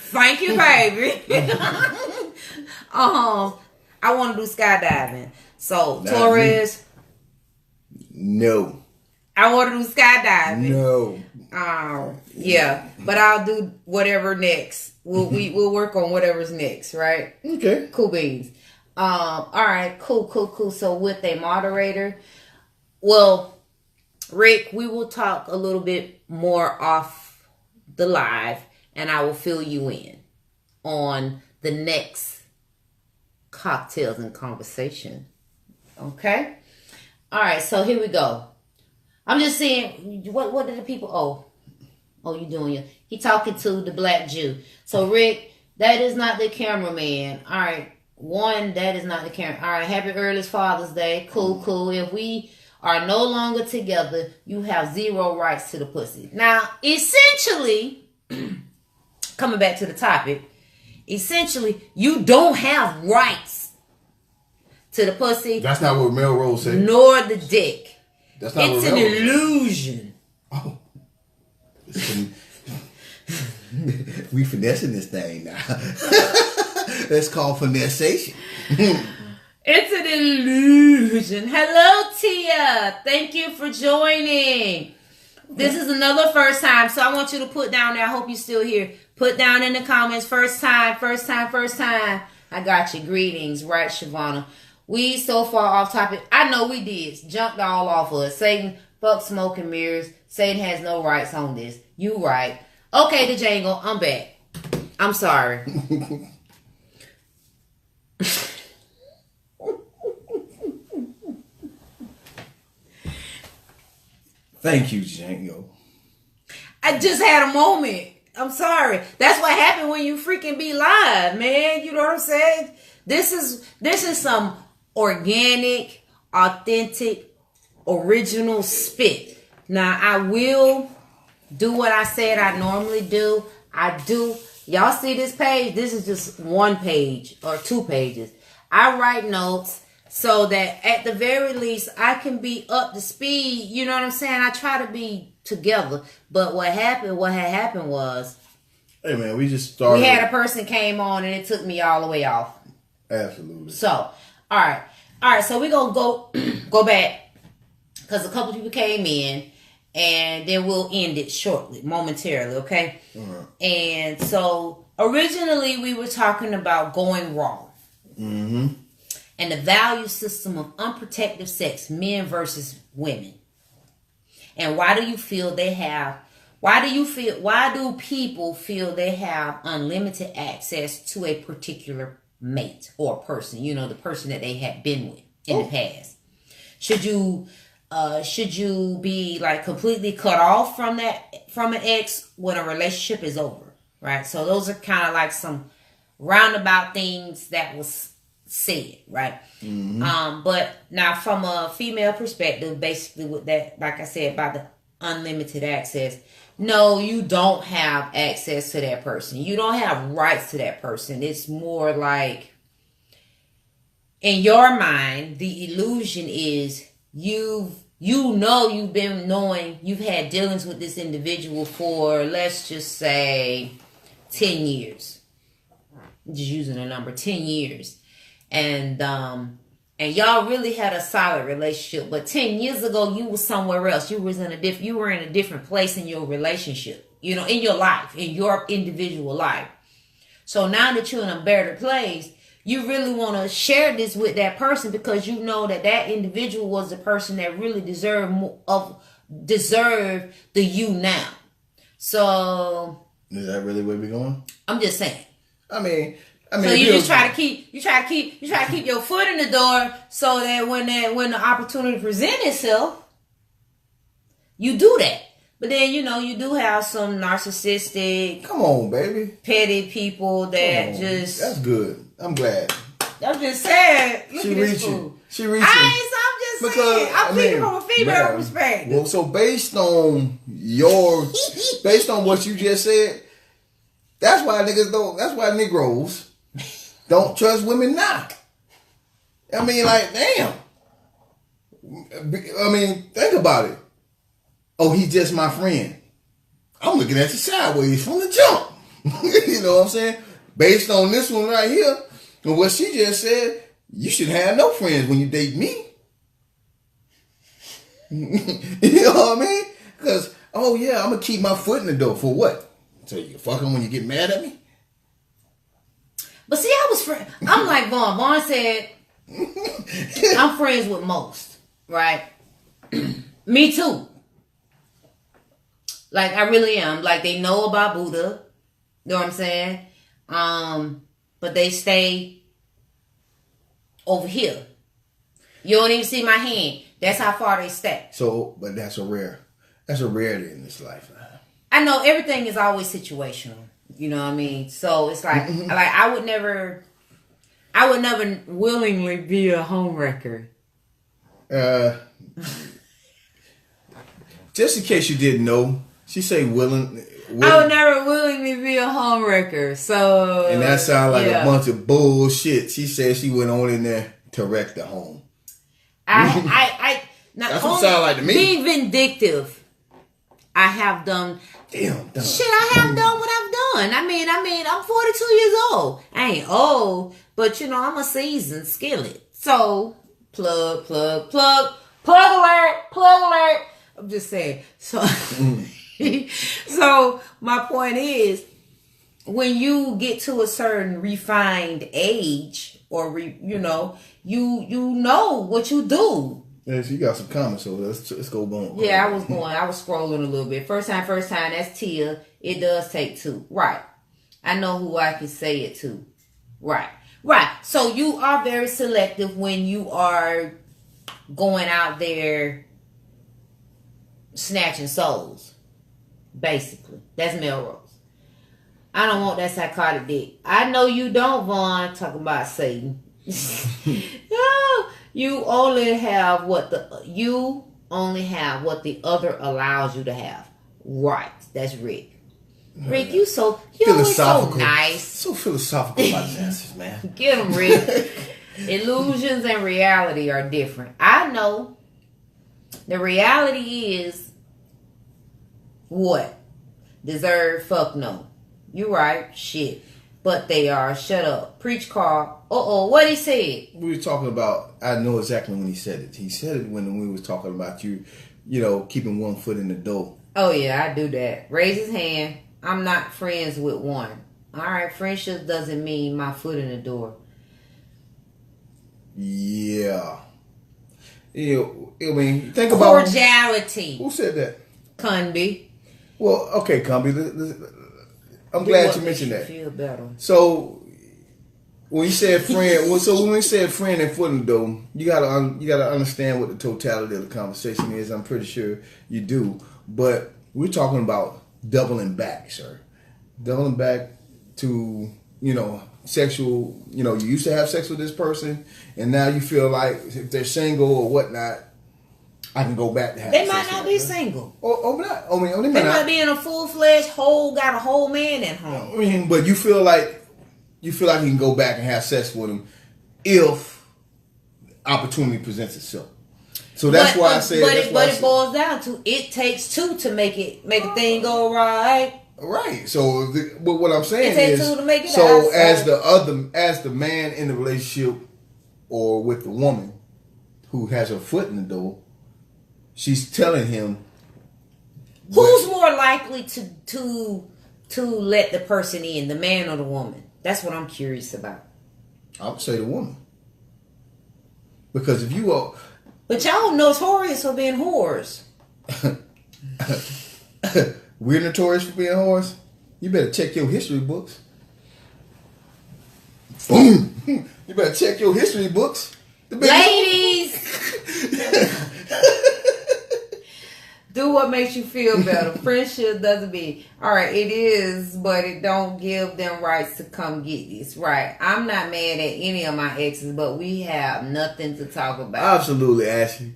Thank you, baby. I want to do skydiving. So, not Torres. No. I want to do skydiving. No. Yeah, but I'll do whatever next. We'll work on whatever's next, right? Okay. Cool beans. All right, cool. So with a moderator, well, Rick, we will talk a little bit more off the live, and I will fill you in on the next cocktails and conversation. Okay? All right, so here we go. I'm just saying, what did the people, you doing your, he talking to the black Jew. So Rick, that is not the cameraman. All right, that is not the camera. All right, happy earliest Father's Day. Cool. If we are no longer together, you have zero rights to the pussy. Now, essentially, coming back to the topic, essentially, you don't have rights to the pussy. That's not what Melrose said. Nor the dick. That's not it's an illusion. Oh. We finessing this thing now. That's called finessation. It's an illusion. Hello, Tia. Thank you for joining. This is another first time, so I want you to put down there. I hope you're still here. Put down in the comments, first time. I got you. Greetings, right, Shavana? We so far off topic. I know we did. Jumped all off of us. Satan, fuck smoke and mirrors. Satan has no rights on this. You right. Okay, the Django. I'm back. I'm sorry. Thank you, Django. I just had a moment. I'm sorry. That's what happened when you freaking be live, man. You know what I'm saying? This is some organic, authentic, original spit. Now, I will do what I said I normally do. I do. Y'all see this page? This is just one page or two pages. I write notes so that at the very least I can be up to speed. You know what I'm saying? I try to be together. But what had happened was, hey man, we just started. We had a person came on and it took me all the way off. Absolutely. So, all right. So we're gonna go back because a couple people came in, and then we'll end it shortly, momentarily. Okay. And so originally we were talking about going wrong. Mm-hmm. And the value system of unprotected sex, men versus women. And why do people feel they have unlimited access to a particular mate or person? You know, the person that they had been with in the past. Should you be like completely cut off from an ex when a relationship is over? Right? So those are kind of like some roundabout things that was said, right? Mm-hmm. But now from a female perspective, basically with that, like I said, about the unlimited access, no, you don't have access to that person. You don't have rights to that person. It's more like, in your mind, the illusion is you've been knowing, you've had dealings with this individual for, let's just say, 10 years. Just using a number, 10 years. And y'all really had a solid relationship. But 10 years ago, you were somewhere else. You were in a different place in your relationship. in your life, in your individual life. So now that you're in a better place, you really want to share this with that person because you know that individual was the person that really deserved the you now. So is that really where we're going? I'm just saying. I mean, so you just try to keep your foot in the door so that when the opportunity presents itself, you do that. But then you do have some narcissistic, come on, baby, petty people that just. That's good. I'm glad. I'm just saying. Look at this fool. She reaching. I'm just saying. I'm thinking from a female perspective. Well, so based on what you just said, that's why Negroes don't trust women now. I mean, like, damn. I mean, think about it. Oh, he's just my friend. I'm looking at you sideways from the jump. You know what I'm saying? Based on this one right here, and what she just said, you should have no friends when you date me. You know what I mean? Because, oh yeah, I'm going to keep my foot in the door. For what? So you can fuck them when you get mad at me? But see, I'm like Vaughn. Vaughn said, I'm friends with most, right? Me too. Like, I really am. Like, they know about Buddha. You know what I'm saying? But they stay over here. You don't even see my hand. That's how far they stay. So, but that's a rarity in this life. I know everything is always situational. You know what I mean? So it's like, I would never willingly be a homewrecker. Just in case you didn't know, she say willing. I would never willingly be a homewrecker. So, and that sounds like a bunch of bullshit. She said she went on in there to wreck the home. That's what sound like to me. Being vindictive, I have done. Damn. Shit, I have done what I've done. I mean, I'm 42 years old. I ain't old, but I'm a seasoned skillet. So plug alert. I'm just saying. So, so my point is, when you get to a certain refined age, or you know what you do. Yes, you got some comments over there. Let's go boom. Yeah, I was scrolling a little bit. First time, that's Tia. It does take two. Right. I know who I can say it to. Right. So you are very selective when you are going out there snatching souls. Basically. That's Melrose. I don't want that psychotic dick. I know you don't, Vaughn. Talking about Satan. No. You only have what the other allows you to have. Right. That's Rick. Rick, you always so nice. So philosophical about the answers, man. Get him, Rick. Illusions and reality are different. I know. The reality is what? Deserve? Fuck no. You right. Shit. But they are. Shut up. Preach, Carl. What he said? We were talking about, I know exactly when he said it. He said it when we was talking about you keeping one foot in the door. Oh, yeah, I do that. Raise his hand. I'm not friends with one. All right, friendship doesn't mean my foot in the door. Yeah. I mean, think about... Cordiality. Who said that? Cunby. Well, okay, Cunby. I'm glad you mentioned that. Feel better. So when you said friend, when we said friend and foot in the door, you gotta understand what the totality of the conversation is. I'm pretty sure you do, but we're talking about doubling back, sir. Doubling back to sexual. You used to have sex with this person, and now you feel like if they're single or whatnot, I can go back to have. They might not be single. They might be in a full-fledged got a whole man at home. I mean, but you feel like you can go back and have sex with him if opportunity presents itself. So that's why I said. But it boils down to it takes two to make a thing go right. Right. So, but what I'm saying is, two to make it so as the man in the relationship or with the woman who has her foot in the door, she's telling him, Who's more likely to let the person in, the man or the woman? That's what I'm curious about. I would say the woman. Because if you are... But y'all notorious for being whores. We're notorious for being whores? You better check your history books. Boom! You better check your history books. Ladies! Do what makes you feel better. Friendship doesn't mean, all right, it is, but it don't give them rights to come get this. Right. I'm not mad at any of my exes, but we have nothing to talk about. Absolutely, Ashley.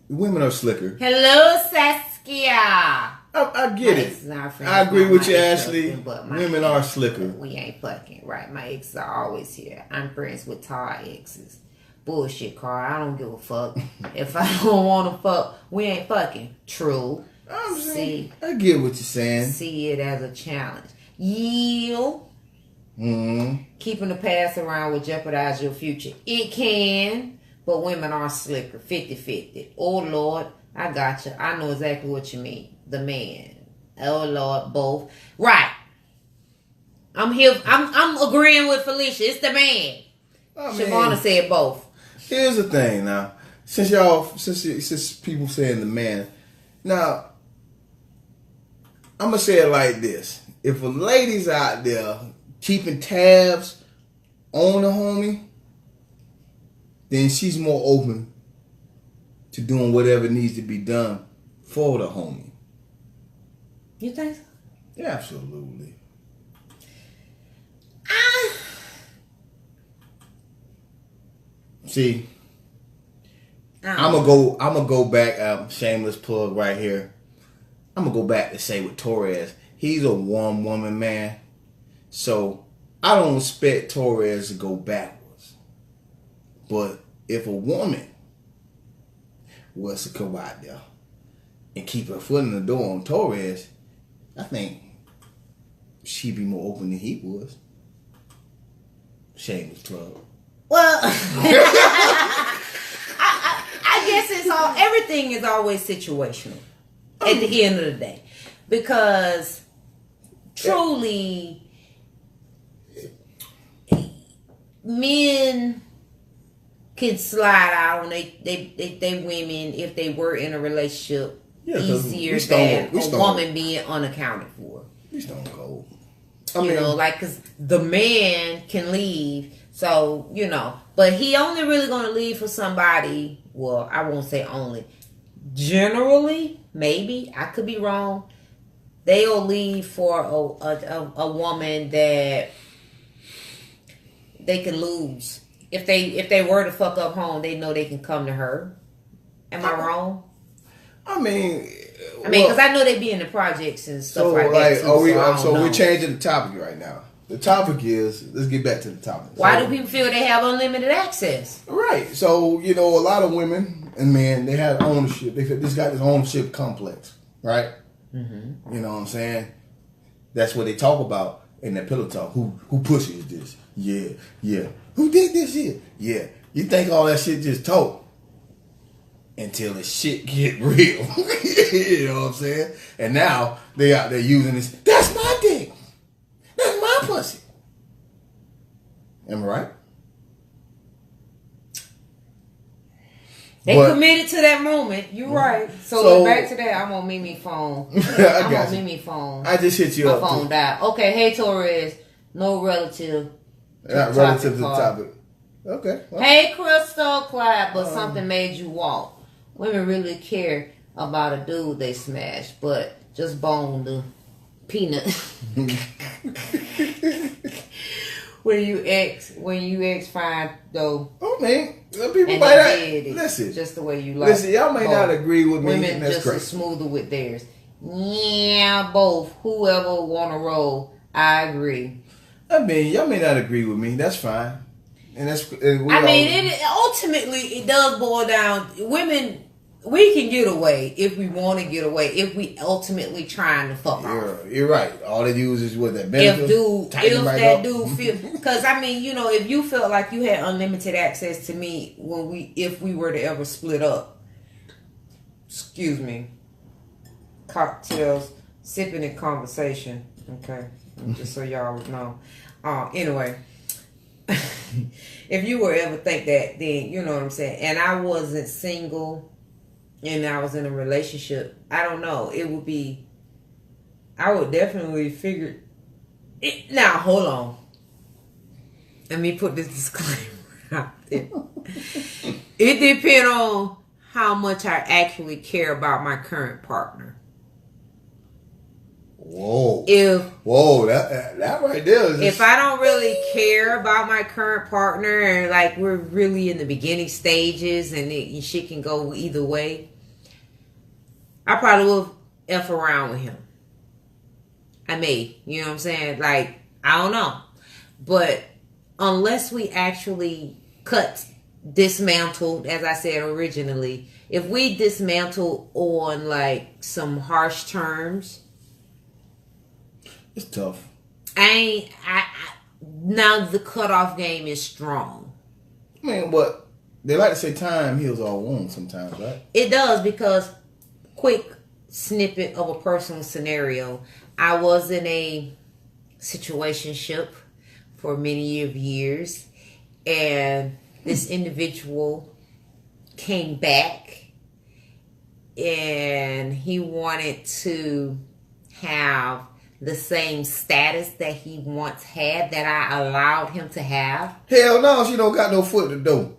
Women are slicker. Hello, Saskia. I get it. I agree with you, Ashley. Women are slicker. We ain't fucking, right? My exes are always here. I'm friends with Tar exes. Bullshit, Carl. I don't give a fuck. If I don't want to fuck, we ain't fucking. True. I get what you're saying. See it as a challenge. Yield. Keeping the past around will jeopardize your future. It can, but women are slicker. 50-50. Oh, Lord. I got you. I know exactly what you mean. The man. Oh, Lord. Both. Right. I'm here. I'm agreeing with Felicia. It's the man. Shavonna said both. Here's the thing now. Since people saying the man, now I'm gonna say it like this: if a lady's out there keeping tabs on the homie, then she's more open to doing whatever needs to be done for the homie. You think so? Yeah, absolutely. See, I'm gonna go back. Shameless plug right here. I'm gonna go back to say with Torres, he's a one woman man, so I don't expect Torres to go backwards. But if a woman was to come out there and keep her foot in the door on Torres, I think she'd be more open than he was. Shameless plug. Well, I guess everything is always situational at the end of the day, because truly men can slide out on they women if they were in a relationship easier than a woman being unaccounted for. We stone cold. Because the man can leave. So, but he only really going to leave for somebody, well, I won't say only. Generally, maybe, I could be wrong, they'll leave for a woman that they can lose. If they were to fuck up home, they know they can come to her. Am I wrong? Because I know they be in the projects and stuff like that too. We're changing the topic right now. The topic is, let's get back to the topic. Why do people feel they have unlimited access? Right. So, a lot of women and men, they have ownership. They just got this ownership complex, right? Mm-hmm. You know what I'm saying? That's what they talk about in that pillow talk. Who pushes this? Yeah. Who did this shit? Yeah. You think all that shit just talk until the shit get real. You know what I'm saying? And now they out there using this. That's my dick. That's my pussy. Am I right? They committed to that moment. You're right. So back to that. I'm on Mimi phone. I'm on Mimi phone. I just hit you up. My phone died. Okay. Hey, Torres. No relative. Not relative to the topic. Okay. Well. Hey, Crystal Clyde. But something made you walk. Women really care about a dude they smash, but just bone the peanut. When you ex fine though. Oh man, people might not listen. Just the way you like. Listen, y'all may not agree with me. Women just as smoother with theirs. Yeah, both. Whoever wanna roll, I agree. Y'all may not agree with me. That's fine. And that's. Ultimately, it does boil down. Women, we can get away if we want to get away. If we ultimately trying to fuck off. You're right. All they use is what that benefit. If that dude feel, because if you felt like you had unlimited access to me if we were to ever split up, excuse me, cocktails, sipping in conversation. Okay, just so y'all know. Anyway, if you were ever think that, then you know what I'm saying. And I wasn't single, and I was in a relationship. I don't know. It would be. I would definitely figure. Now hold on. Let me put this disclaimer out there. It depends on how much I actually care about my current partner. Whoa. If That right there is if I don't really care about my current partner and like we're really in the beginning stages and shit can go either way, I probably will F around with him. I may, you know what I'm saying? Like, I don't know. But unless we actually dismantled, as I said originally, if we dismantle on like some harsh terms, it's tough. Now the cutoff game is strong. I mean, but they like to say time heals all wounds sometimes, right? It does, because quick snippet of a personal scenario. I was in a situationship for many years, and this individual came back and he wanted to have the same status that he once had, that I allowed him to have. Hell no, she don't got no foot in the door.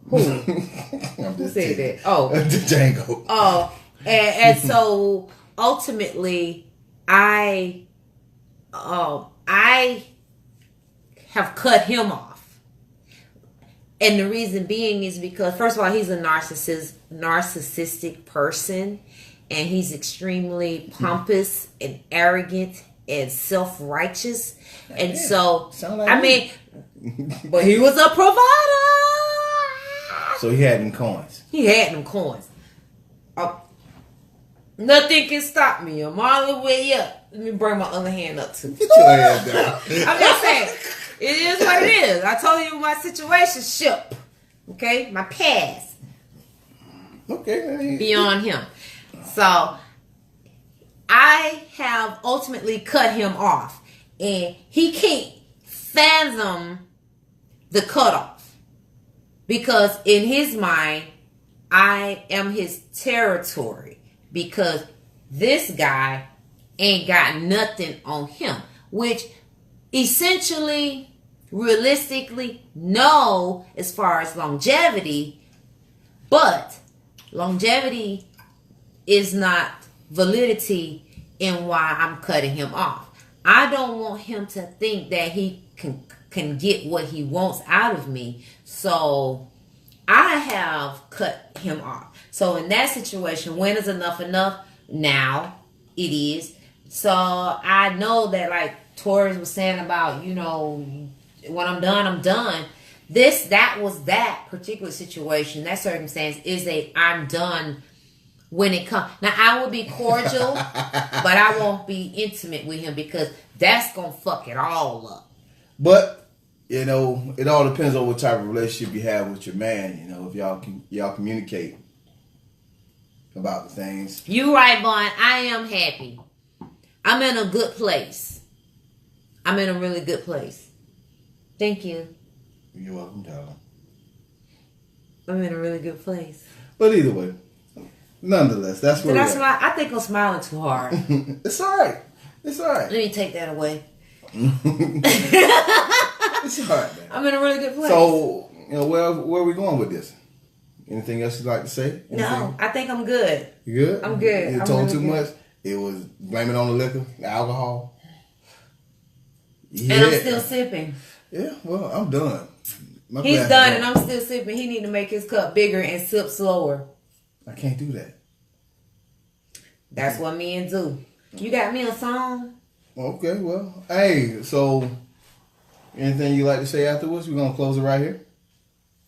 Who? Who said that? Oh. Django. Oh. And so ultimately I have cut him off. And the reason being is because, first of all, he's a narcissistic person, and he's extremely pompous and arrogant and self-righteous. And so, like I mean, but he was a provider. So he had them coins. Nothing can stop me. I'm all the way up. Let me bring my other hand up too. Get your head down. I'm just saying, it is what it is. I told you my situationship. Okay? My past. Okay. Beyond him. So, I have ultimately cut him off. And he can't fathom the cutoff. Because in his mind, I am his territory. Because this guy ain't got nothing on him. Which essentially, realistically, no, as far as longevity. But longevity is not validity in why I'm cutting him off. I don't want him to think that he can get what he wants out of me. So I have cut him off. So in that situation, when is enough? Now it is. So I know that, like Torres was saying about, you know, when I'm done, I'm done. That was that particular situation. That circumstance is I'm done when it comes. Now I will be cordial, but I won't be intimate with him, because that's gonna fuck it all up. But you know, it all depends on what type of relationship you have with your man. You know, if y'all communicate about the things. You right, Vaughn. I am happy. I'm in a good place. I'm in a really good place. Thank you. You're welcome, darling. I'm in a really good place. But either way, nonetheless, that's where Did I smile? I think I'm smiling too hard. It's all right. It's all right. Let me take that away. It's all right, man. I'm in a really good place. So, you know, where are we going with this? Anything else you'd like to say? Anything? No, I think I'm good. You good? I'm good. You I'm told really too good. much? It was blaming on the liquor, the alcohol. Yeah. And I'm still sipping. Yeah, well, I'm done. He's done and I'm still sipping. He need to make his cup bigger and sip slower. I can't do that. That's what men do. You got me a song? Okay, well, hey, so anything you like to say afterwards? We're gonna close it right here.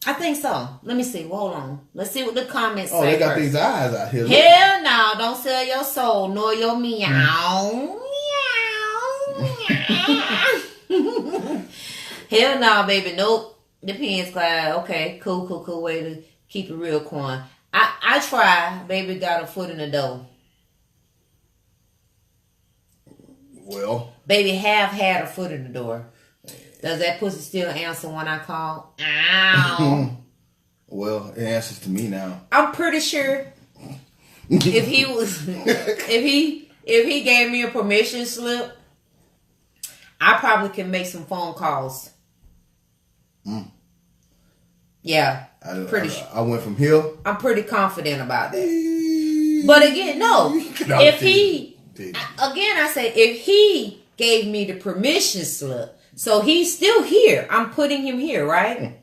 I think so. Let me see. Hold on. Let's see what the comments say. Oh, they got first. these eyes out here. Hell no. Don't sell your soul nor your meow. Meow. Hell no, baby. Nope. Depends, Clyde. Okay. Cool. Way to keep it real, Quan. I try. Baby got a foot in the door. Well, baby have had her foot in the door. Does that pussy still answer when I call? Ow. Well, it answers to me now. I'm pretty sure if he was if he gave me a permission slip, I probably can make some phone calls. Yeah, I went from here. I'm pretty confident about that. But again, no. If he I say if he gave me the permission slip, so he's still here. I'm putting him here, right?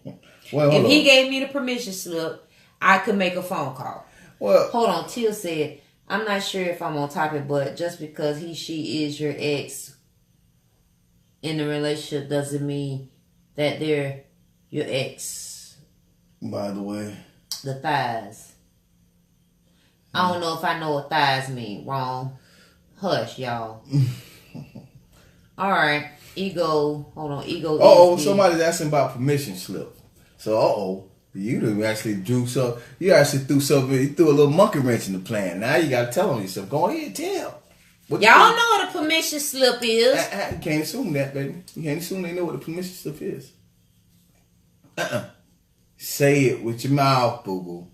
Well, if he gave me the permission slip, I could make a phone call. Well, hold on. Teal said, I'm not sure if I'm on topic, but just because she is your ex in the relationship doesn't mean that they're your ex. By the way, the thighs. I don't know if I know what thighs mean. Wrong. Hush, y'all. All right. Ego. Hold on. Ego. Oh, somebody's asking about permission slip. So, you done actually drew so. You actually threw something. You threw a little monkey wrench in the plan. Now you got to tell them yourself. Go ahead, tell. Y'all know what a permission slip is. You can't assume that, baby. You can't assume they know what a permission slip is. Say it with your mouth, boo boo.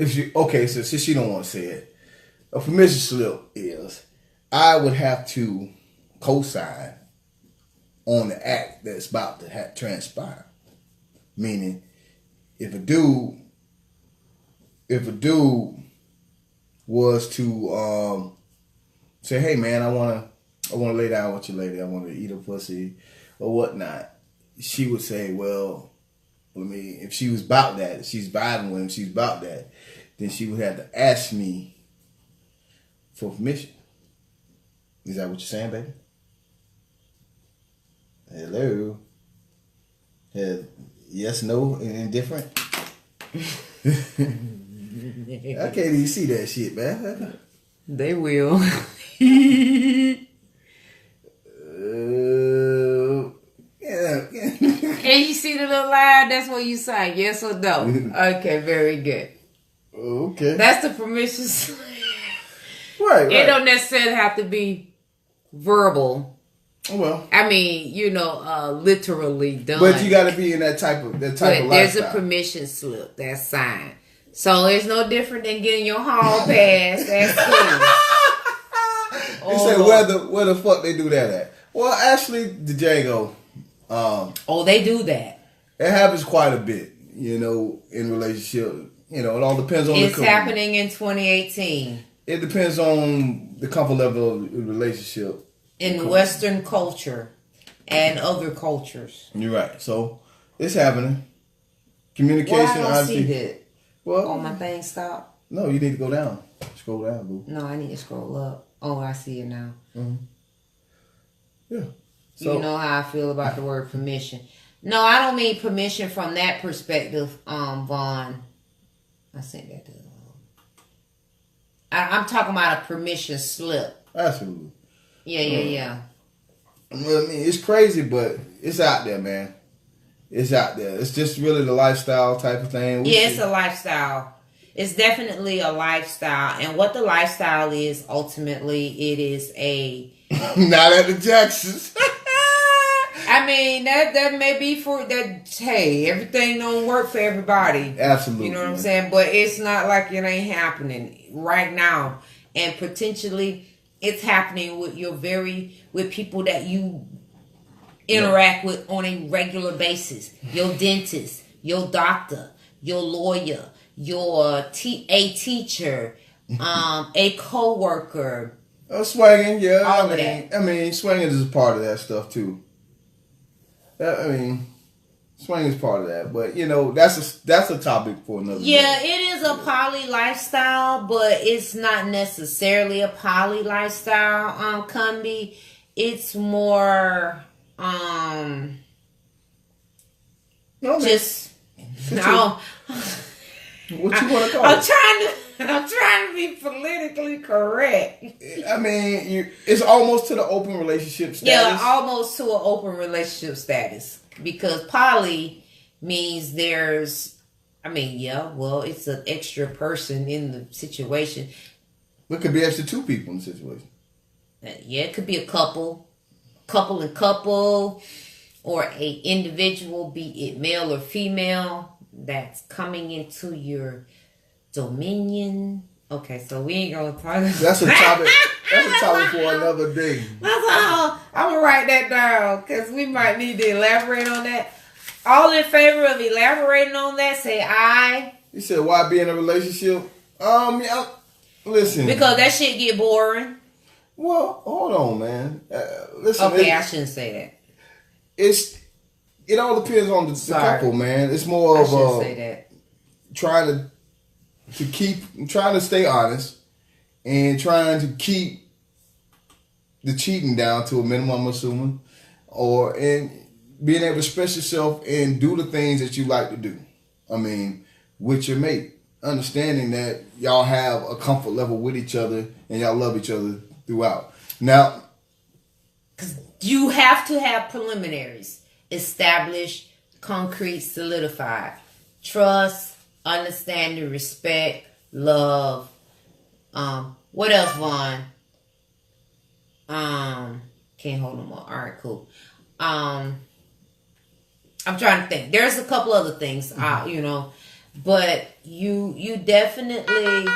So since she don't want to say it, a permission slip is I would have to co-sign on the act that's about to transpire. Meaning, if a dude was to say, "Hey man, I wanna lay down with your lady. I want to eat a pussy or whatnot," she would say, "Well, I mean, if she was about that, if she's vibing with him, she's about that, then she would have to ask me for permission." Is that what you're saying, baby? Hello? Yes, no, and indifferent? I can't even see that shit, man. They will. Yeah. And you see the little line? That's what you say, yes or no. Okay, very good. Okay. That's the permission slip. Right. It don't necessarily have to be verbal. Well, I mean, literally done. But you got to be in that type of lifestyle. There's a permission slip that's signed, so it's no different than getting your hall pass. That's cool. You say where the fuck they do that at? Well, actually, the Django. They do that. It happens quite a bit, in relationship. It all depends on. It's happening in 2018. It depends on the comfort level of the relationship. In Western culture and other cultures. You're right. So, it's happening. Communication. Well, I don't see that. Well, my thing stop? No, you need to go down. Scroll down, boo. No, I need to scroll up. Oh, I see it now. Mm-hmm. Yeah. So, you know how I feel about the word permission. No, I don't mean permission from that perspective, Vaughn. I sent that to I'm talking about a permission slip. Absolutely. Yeah. Well, I mean, it's crazy, but it's out there, man. It's out there. It's just really the lifestyle type of thing. It's a lifestyle. It's definitely a lifestyle. And what the lifestyle is, ultimately, it is a... Not at the Jacksons. I mean, that may be for that. Hey, everything don't work for everybody. Absolutely. You know what I'm saying? But it's not like it ain't happening right now. And potentially... it's happening with with people that you interact with on a regular basis. Your dentist, your doctor, your lawyer, a teacher, a co-worker. Swinging, yeah. All of that. I mean, swinging is a part of that stuff too. Swinging is part of that, but that's a topic for another day. It is a poly lifestyle, but it's not necessarily a poly lifestyle. Cumby, it's more just no. What you want to call it? I'm trying to be politically correct. I mean, it's almost to the open relationship status. Yeah, almost to an open relationship status. Because poly means it's an extra person in the situation. It could be extra two people in the situation. Yeah, it could be a couple and couple, or a individual, be it male or female, that's coming into your dominion. Okay, so we ain't gonna talk. That's a topic. That's a topic for another day. I'm gonna write that down because we might need to elaborate on that. All in favor of elaborating on that, say aye. You said why be in a relationship? Yeah, listen. Because that shit get boring. Well, hold on, man. Listen. Okay, I shouldn't say that. It all depends on the couple, man. It's more of say that. trying to stay honest and trying to keep the cheating down to a minimum, I'm assuming, and being able to express yourself and do the things that you like to do. I mean, with your mate, understanding that y'all have a comfort level with each other and y'all love each other throughout. Now, because you have to have preliminaries established, concrete, solidified. Trust, understanding, respect, love. What else, Vaughn? Can't hold no more. All right, cool. I'm trying to think. There's a couple other things, but you definitely.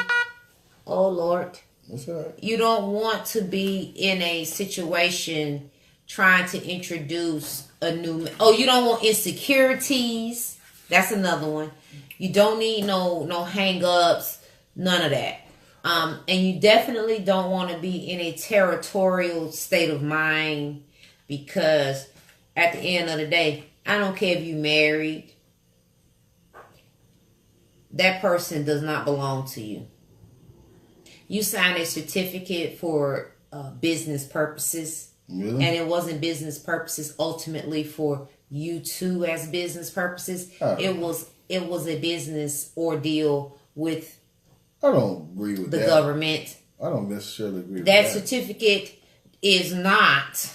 Oh Lord. that's all right. You don't want to be in a situation trying to introduce a new. Oh, you don't want insecurities. That's another one. You don't need no hang-ups, none of that. And you definitely don't want to be in a territorial state of mind, because at the end of the day, I don't care if you married, that person does not belong to you. You signed a certificate for business purposes. Really? And it wasn't business purposes ultimately for you two as business purposes. Oh. It was a business ordeal with I don't agree with the that. government. I don't necessarily agree with That that. certificate is not.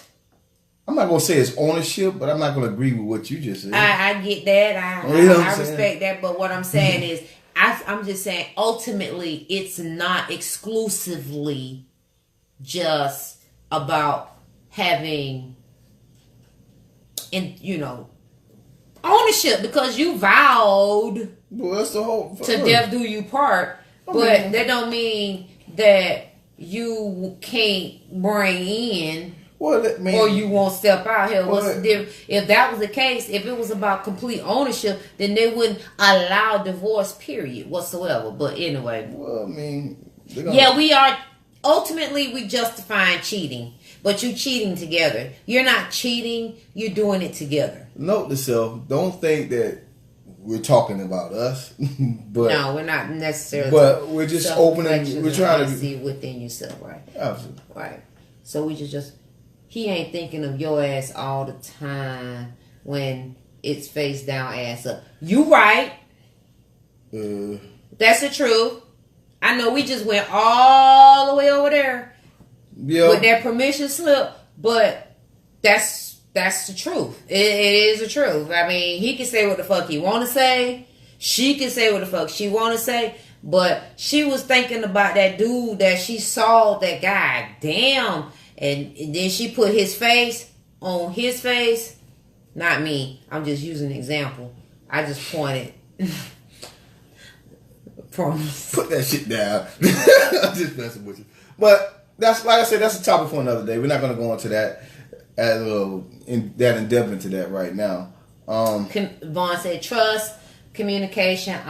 I'm not going to say it's ownership, but I'm not going to agree with what you just said. I get that. I respect that. But what I'm saying is, I'm just saying, ultimately, it's not exclusively just about having, ownership, because you vowed Well, that's the whole... to death do you part. But that don't mean that you can't bring in, Well, that means... or you won't step out here. Well, What's the difference? If that was the case, if it was about complete ownership, then they wouldn't allow divorce, period, whatsoever. But anyway. Well, I mean... Yeah, we are... Ultimately, we justifying cheating. But you cheating together. You're not cheating. You're doing it together. Note to self, don't think that we're talking about us. But no, we're not necessarily. But we're just opening... We're trying to... see within yourself, right? Absolutely. Right. So we just... He ain't thinking of your ass all the time when it's face down, ass up. You right. That's the truth. I know we just went all the way over there with that permission slip, but that's the truth. It is the truth. I mean, he can say what the fuck he want to say. She can say what the fuck she want to say. But she was thinking about that dude that she saw, that guy. Damn. And then she put his face on his face. Not me. I'm just using an example. I just pointed. Promise. Put that shit down. I'm just messing with you. But that's, like I said, that's a topic for another day. We're not going to go into that in depth into that right now. Vaughn said trust, communication,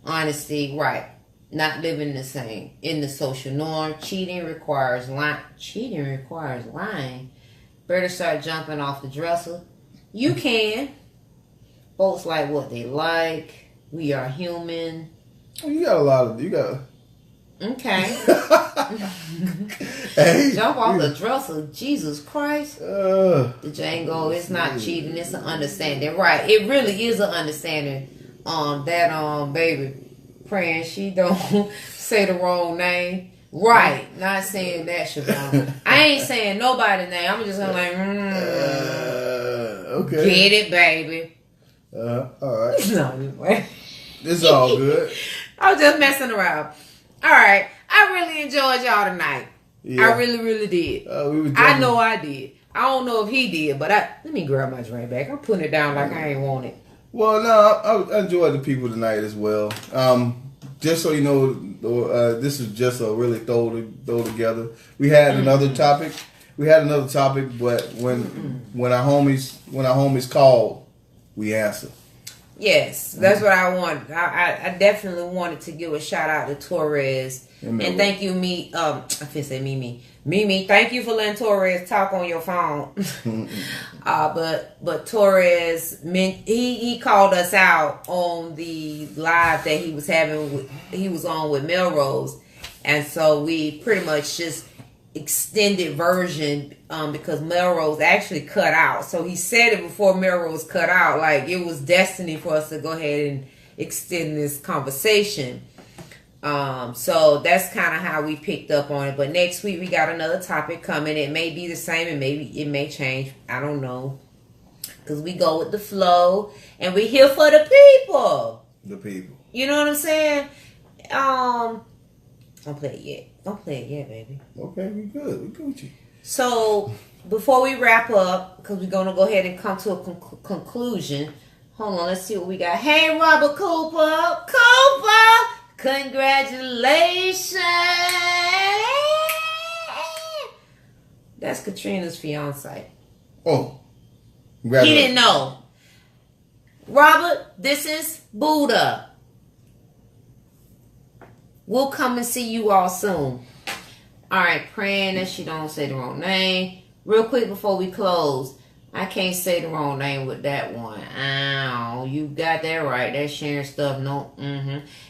honesty, right. Not living the same in the social norm. Cheating requires lying. Better start jumping off the dresser. You can. Folks like what they like. We are human. You got a lot of... You got... Okay. Hey, jump off the dresser. Jesus Christ. The Django, it's not cheating. It's an understanding. Right. It really is an understanding. That baby praying she don't say the wrong name. Right. Not saying that, Siobhan. I ain't saying nobody's name. I'm just gonna okay. Get it, baby. All right. No, It's all good. I was just messing around. All right. I definitely enjoyed y'all tonight. Yeah. I really, really did. I know I did. I don't know if he did, but let me grab my drink back. I'm putting it down like I ain't want it. Well, no, I enjoyed the people tonight as well. Just so you know, this is just a really throw together. We had another topic. But when our homies called, we answered. Yes, that's what I wanted. I definitely wanted to give a shout out to Torres and thank you, I feel say Mimi. Thank you for letting Torres talk on your phone. But Torres, he called us out on the live that he was on with Melrose, and so we pretty much just extended version because Melrose actually cut out. So he said it before Melrose cut out, like it was destiny for us to go ahead and extend this conversation. So that's kind of how we picked up on it. But next week we got another topic coming. It may be the same and maybe it may change. I don't know. Because we go with the flow and we're here for the people. The people. You know what I'm saying? Don't play it yet, baby. Okay, we good. We Gucci. So before we wrap up, because we're going to go ahead and come to a conclusion. Hold on, let's see what we got. Hey, Robert Cooper. Congratulations. That's Katrina's fiance. Oh. He didn't know. Robert, this is Buddha. We'll come and see you all soon. All right, praying that she don't say the wrong name. Real quick before we close, I can't say the wrong name with that one. Ow, you got that right. That's sharing stuff. No.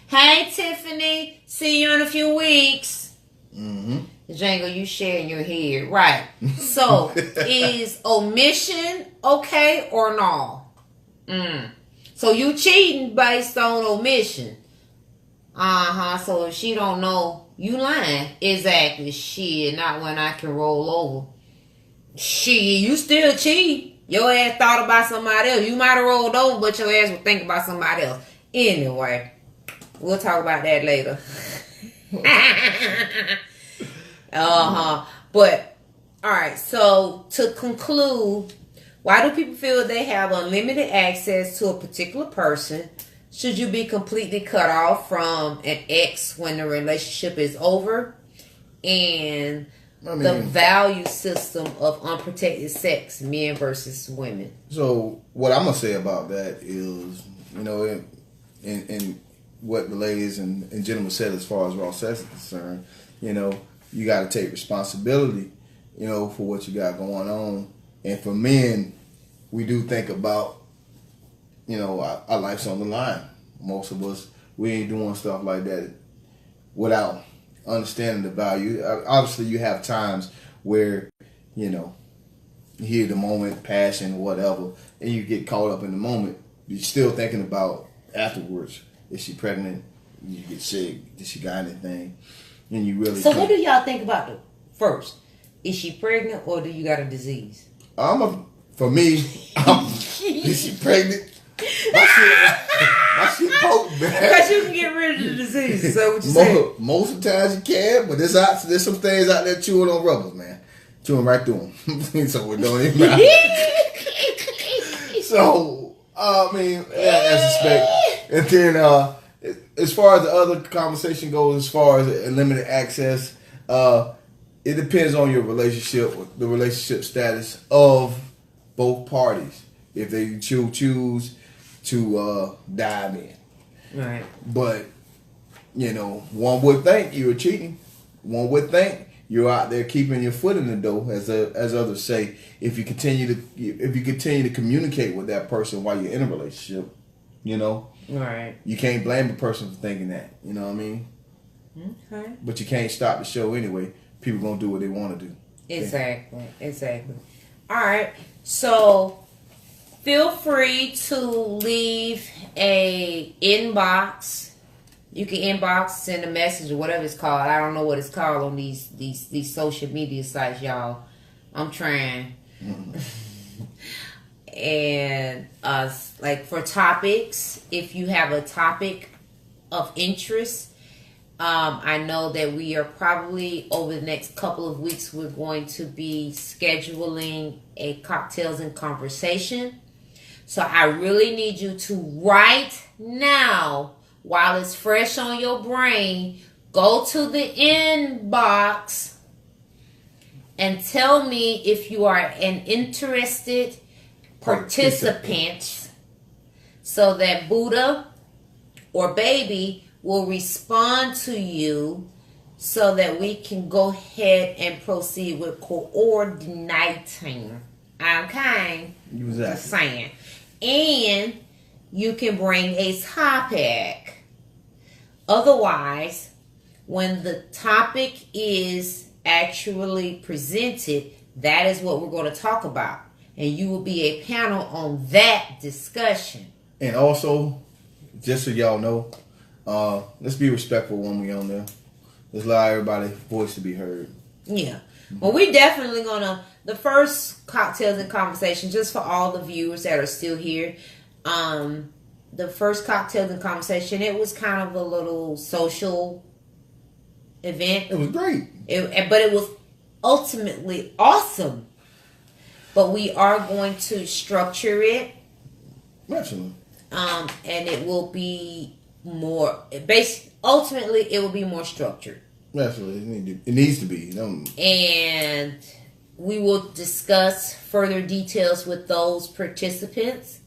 Hey, Tiffany. See you in a few weeks. Django, you sharing your head. Right. So, is omission okay or no? So, you cheating based on omission. So, if she don't know, you lying. Exactly. Shit, not when I can roll over. Shit, you still cheat. Your ass thought about somebody else. You might have rolled over, but your ass would think about somebody else. Anyway, we'll talk about that later. But, alright, so to conclude, why do people feel they have unlimited access to a particular person? Should you be completely cut off from an ex when the relationship is over? And the value system of unprotected sex, men versus women. So what I'm gonna say about that is, you know, in what the ladies and gentlemen said as far as raw sex is concerned, you know, you got to take responsibility, you know, for what you got going on. And for men, we do think about, you know, our life's on the line. Most of us, we ain't doing stuff like that without understanding the value. Obviously, you have times where, you know, you hear the moment, passion, whatever, and you get caught up in the moment. You're still thinking about afterwards. Is she pregnant? You get sick? Did she got anything? And you really. So, what do y'all think about it first? Is she pregnant or do you got a disease? For me, is she pregnant? My shit potent, man. Because you can get rid of the disease. Is that what you saying? Most of the times you can, but there's some things out there chewing on rubbers, man. Chewing right through them. So it don't even matter. So, as expected. And then, as far as the other conversation goes, as far as limited access, it depends on your relationship, the relationship status of both parties. If they choose to dive in. Right. But, you know, one would think you were cheating. One would think you're out there keeping your foot in the door, as others say, if you continue to communicate with that person while you're in a relationship, you know. Right. You can't blame the person for thinking that, you know what I mean? Okay. But you can't stop the show anyway. People gonna do what they want to do. Exactly. All right. So feel free to leave a inbox. You can inbox, send a message or whatever it's called. I don't know what it's called on these social media sites, y'all. I'm trying. And like for topics, if you have a topic of interest, I know that we are probably over the next couple of weeks, we're going to be scheduling a cocktails and conversation. So I really need you to right now, while it's fresh on your brain, go to the inbox and tell me if you are an interested participant, so that Buddha or Baby will respond to you so that we can go ahead and proceed with coordinating. Okay? Exactly. Just saying. And you can bring a topic. Otherwise, when the topic is actually presented, that is what we're going to talk about. And you will be a panel on that discussion. And also, just so y'all know, let's be respectful when we on there. Let's allow everybody's voice to be heard. Yeah. Well, we definitely gonna, the first cocktails and conversation, just for all the viewers that are still here. The first cocktails and conversation, it was kind of a little social event. It was great. But it was ultimately awesome. But we are going to structure it. Absolutely. And it will be more ultimately it will be more structured. Absolutely. It needs to be. And we will discuss further details with those participants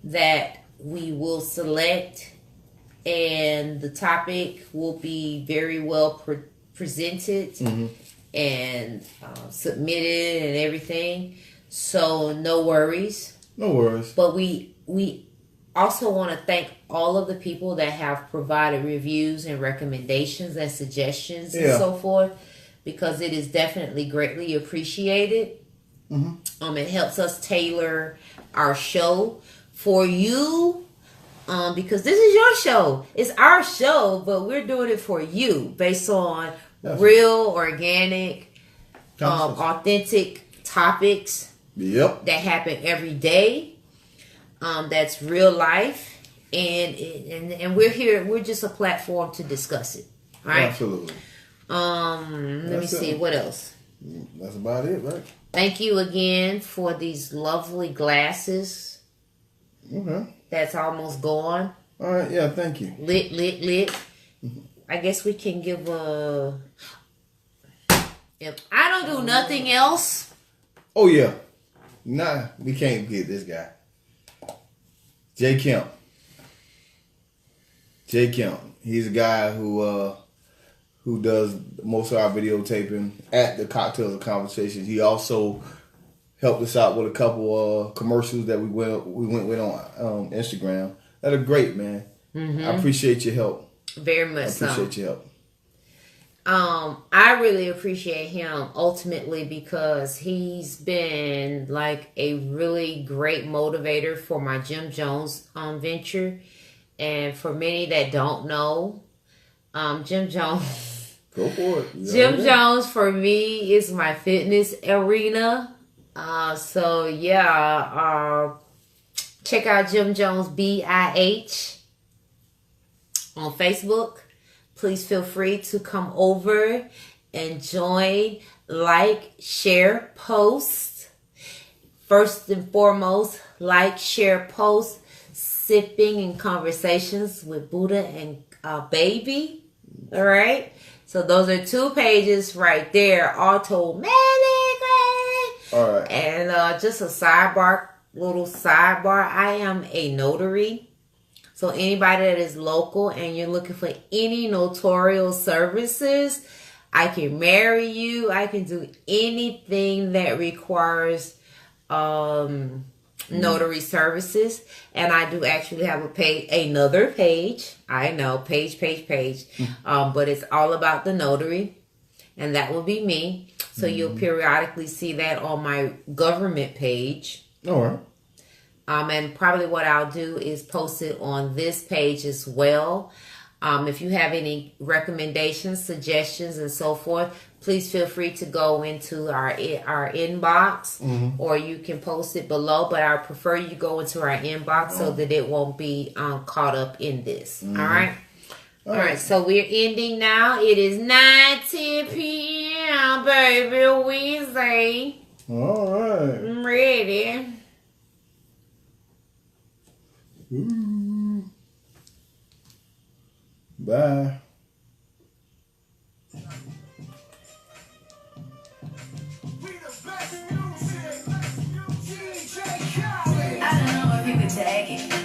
that we will select, and the topic will be very well presented and submitted and everything. So no worries. No worries. But we also want to thank all of the people that have provided reviews and recommendations and suggestions and so forth, because it is definitely greatly appreciated. It helps us tailor our show for you, because this is your show. It's our show, but we're doing it for you based on real, organic, authentic topics that happen every day. That's real life, and we're here. We're just a platform to discuss it. All right. Absolutely. Let me see what else. That's about it, right? Thank you again for these lovely glasses. Okay. That's almost gone. All right. Yeah. Thank you. Lit. I guess we can give a. If I don't do nothing else. Oh yeah. Nah, we can't get this guy. Jay Kemp. He's a guy who does most of our videotaping at the Cocktails and Conversations. He also helped us out with a couple commercials that we went with on Instagram. That are great, man. I appreciate your help. Very much so. I appreciate your help. I really appreciate him ultimately because he's been like a really great motivator for my Jim Jones venture. And for many that don't know, Jim Jones. Go for it. Jim Jones for me is my fitness arena. So yeah, check out Jim Jones BIH on Facebook. Please feel free to come over and join, like, share, post. First and foremost, like, share, post, Sipping and Conversations with Buddha and Baby. All right? So those are 2 pages right there, automatically. All right. And just a little sidebar. I am a notary. So anybody that is local and you're looking for any notarial services, I can marry you. I can do anything that requires notary services. And I do actually have another page. I know, page. But it's all about the notary. And that will be me. So you'll periodically see that on my government page. All right. And probably what I'll do is post it on this page as well. If you have any recommendations, suggestions, and so forth, please feel free to go into our inbox, or you can post it below. But I prefer you go into our inbox so that it won't be caught up in this. All right. All right, so we're ending now. It is 9:10 p.m., baby. Wednesday. All right. I'm ready. Ooh. Bye. I don't know if you could take it.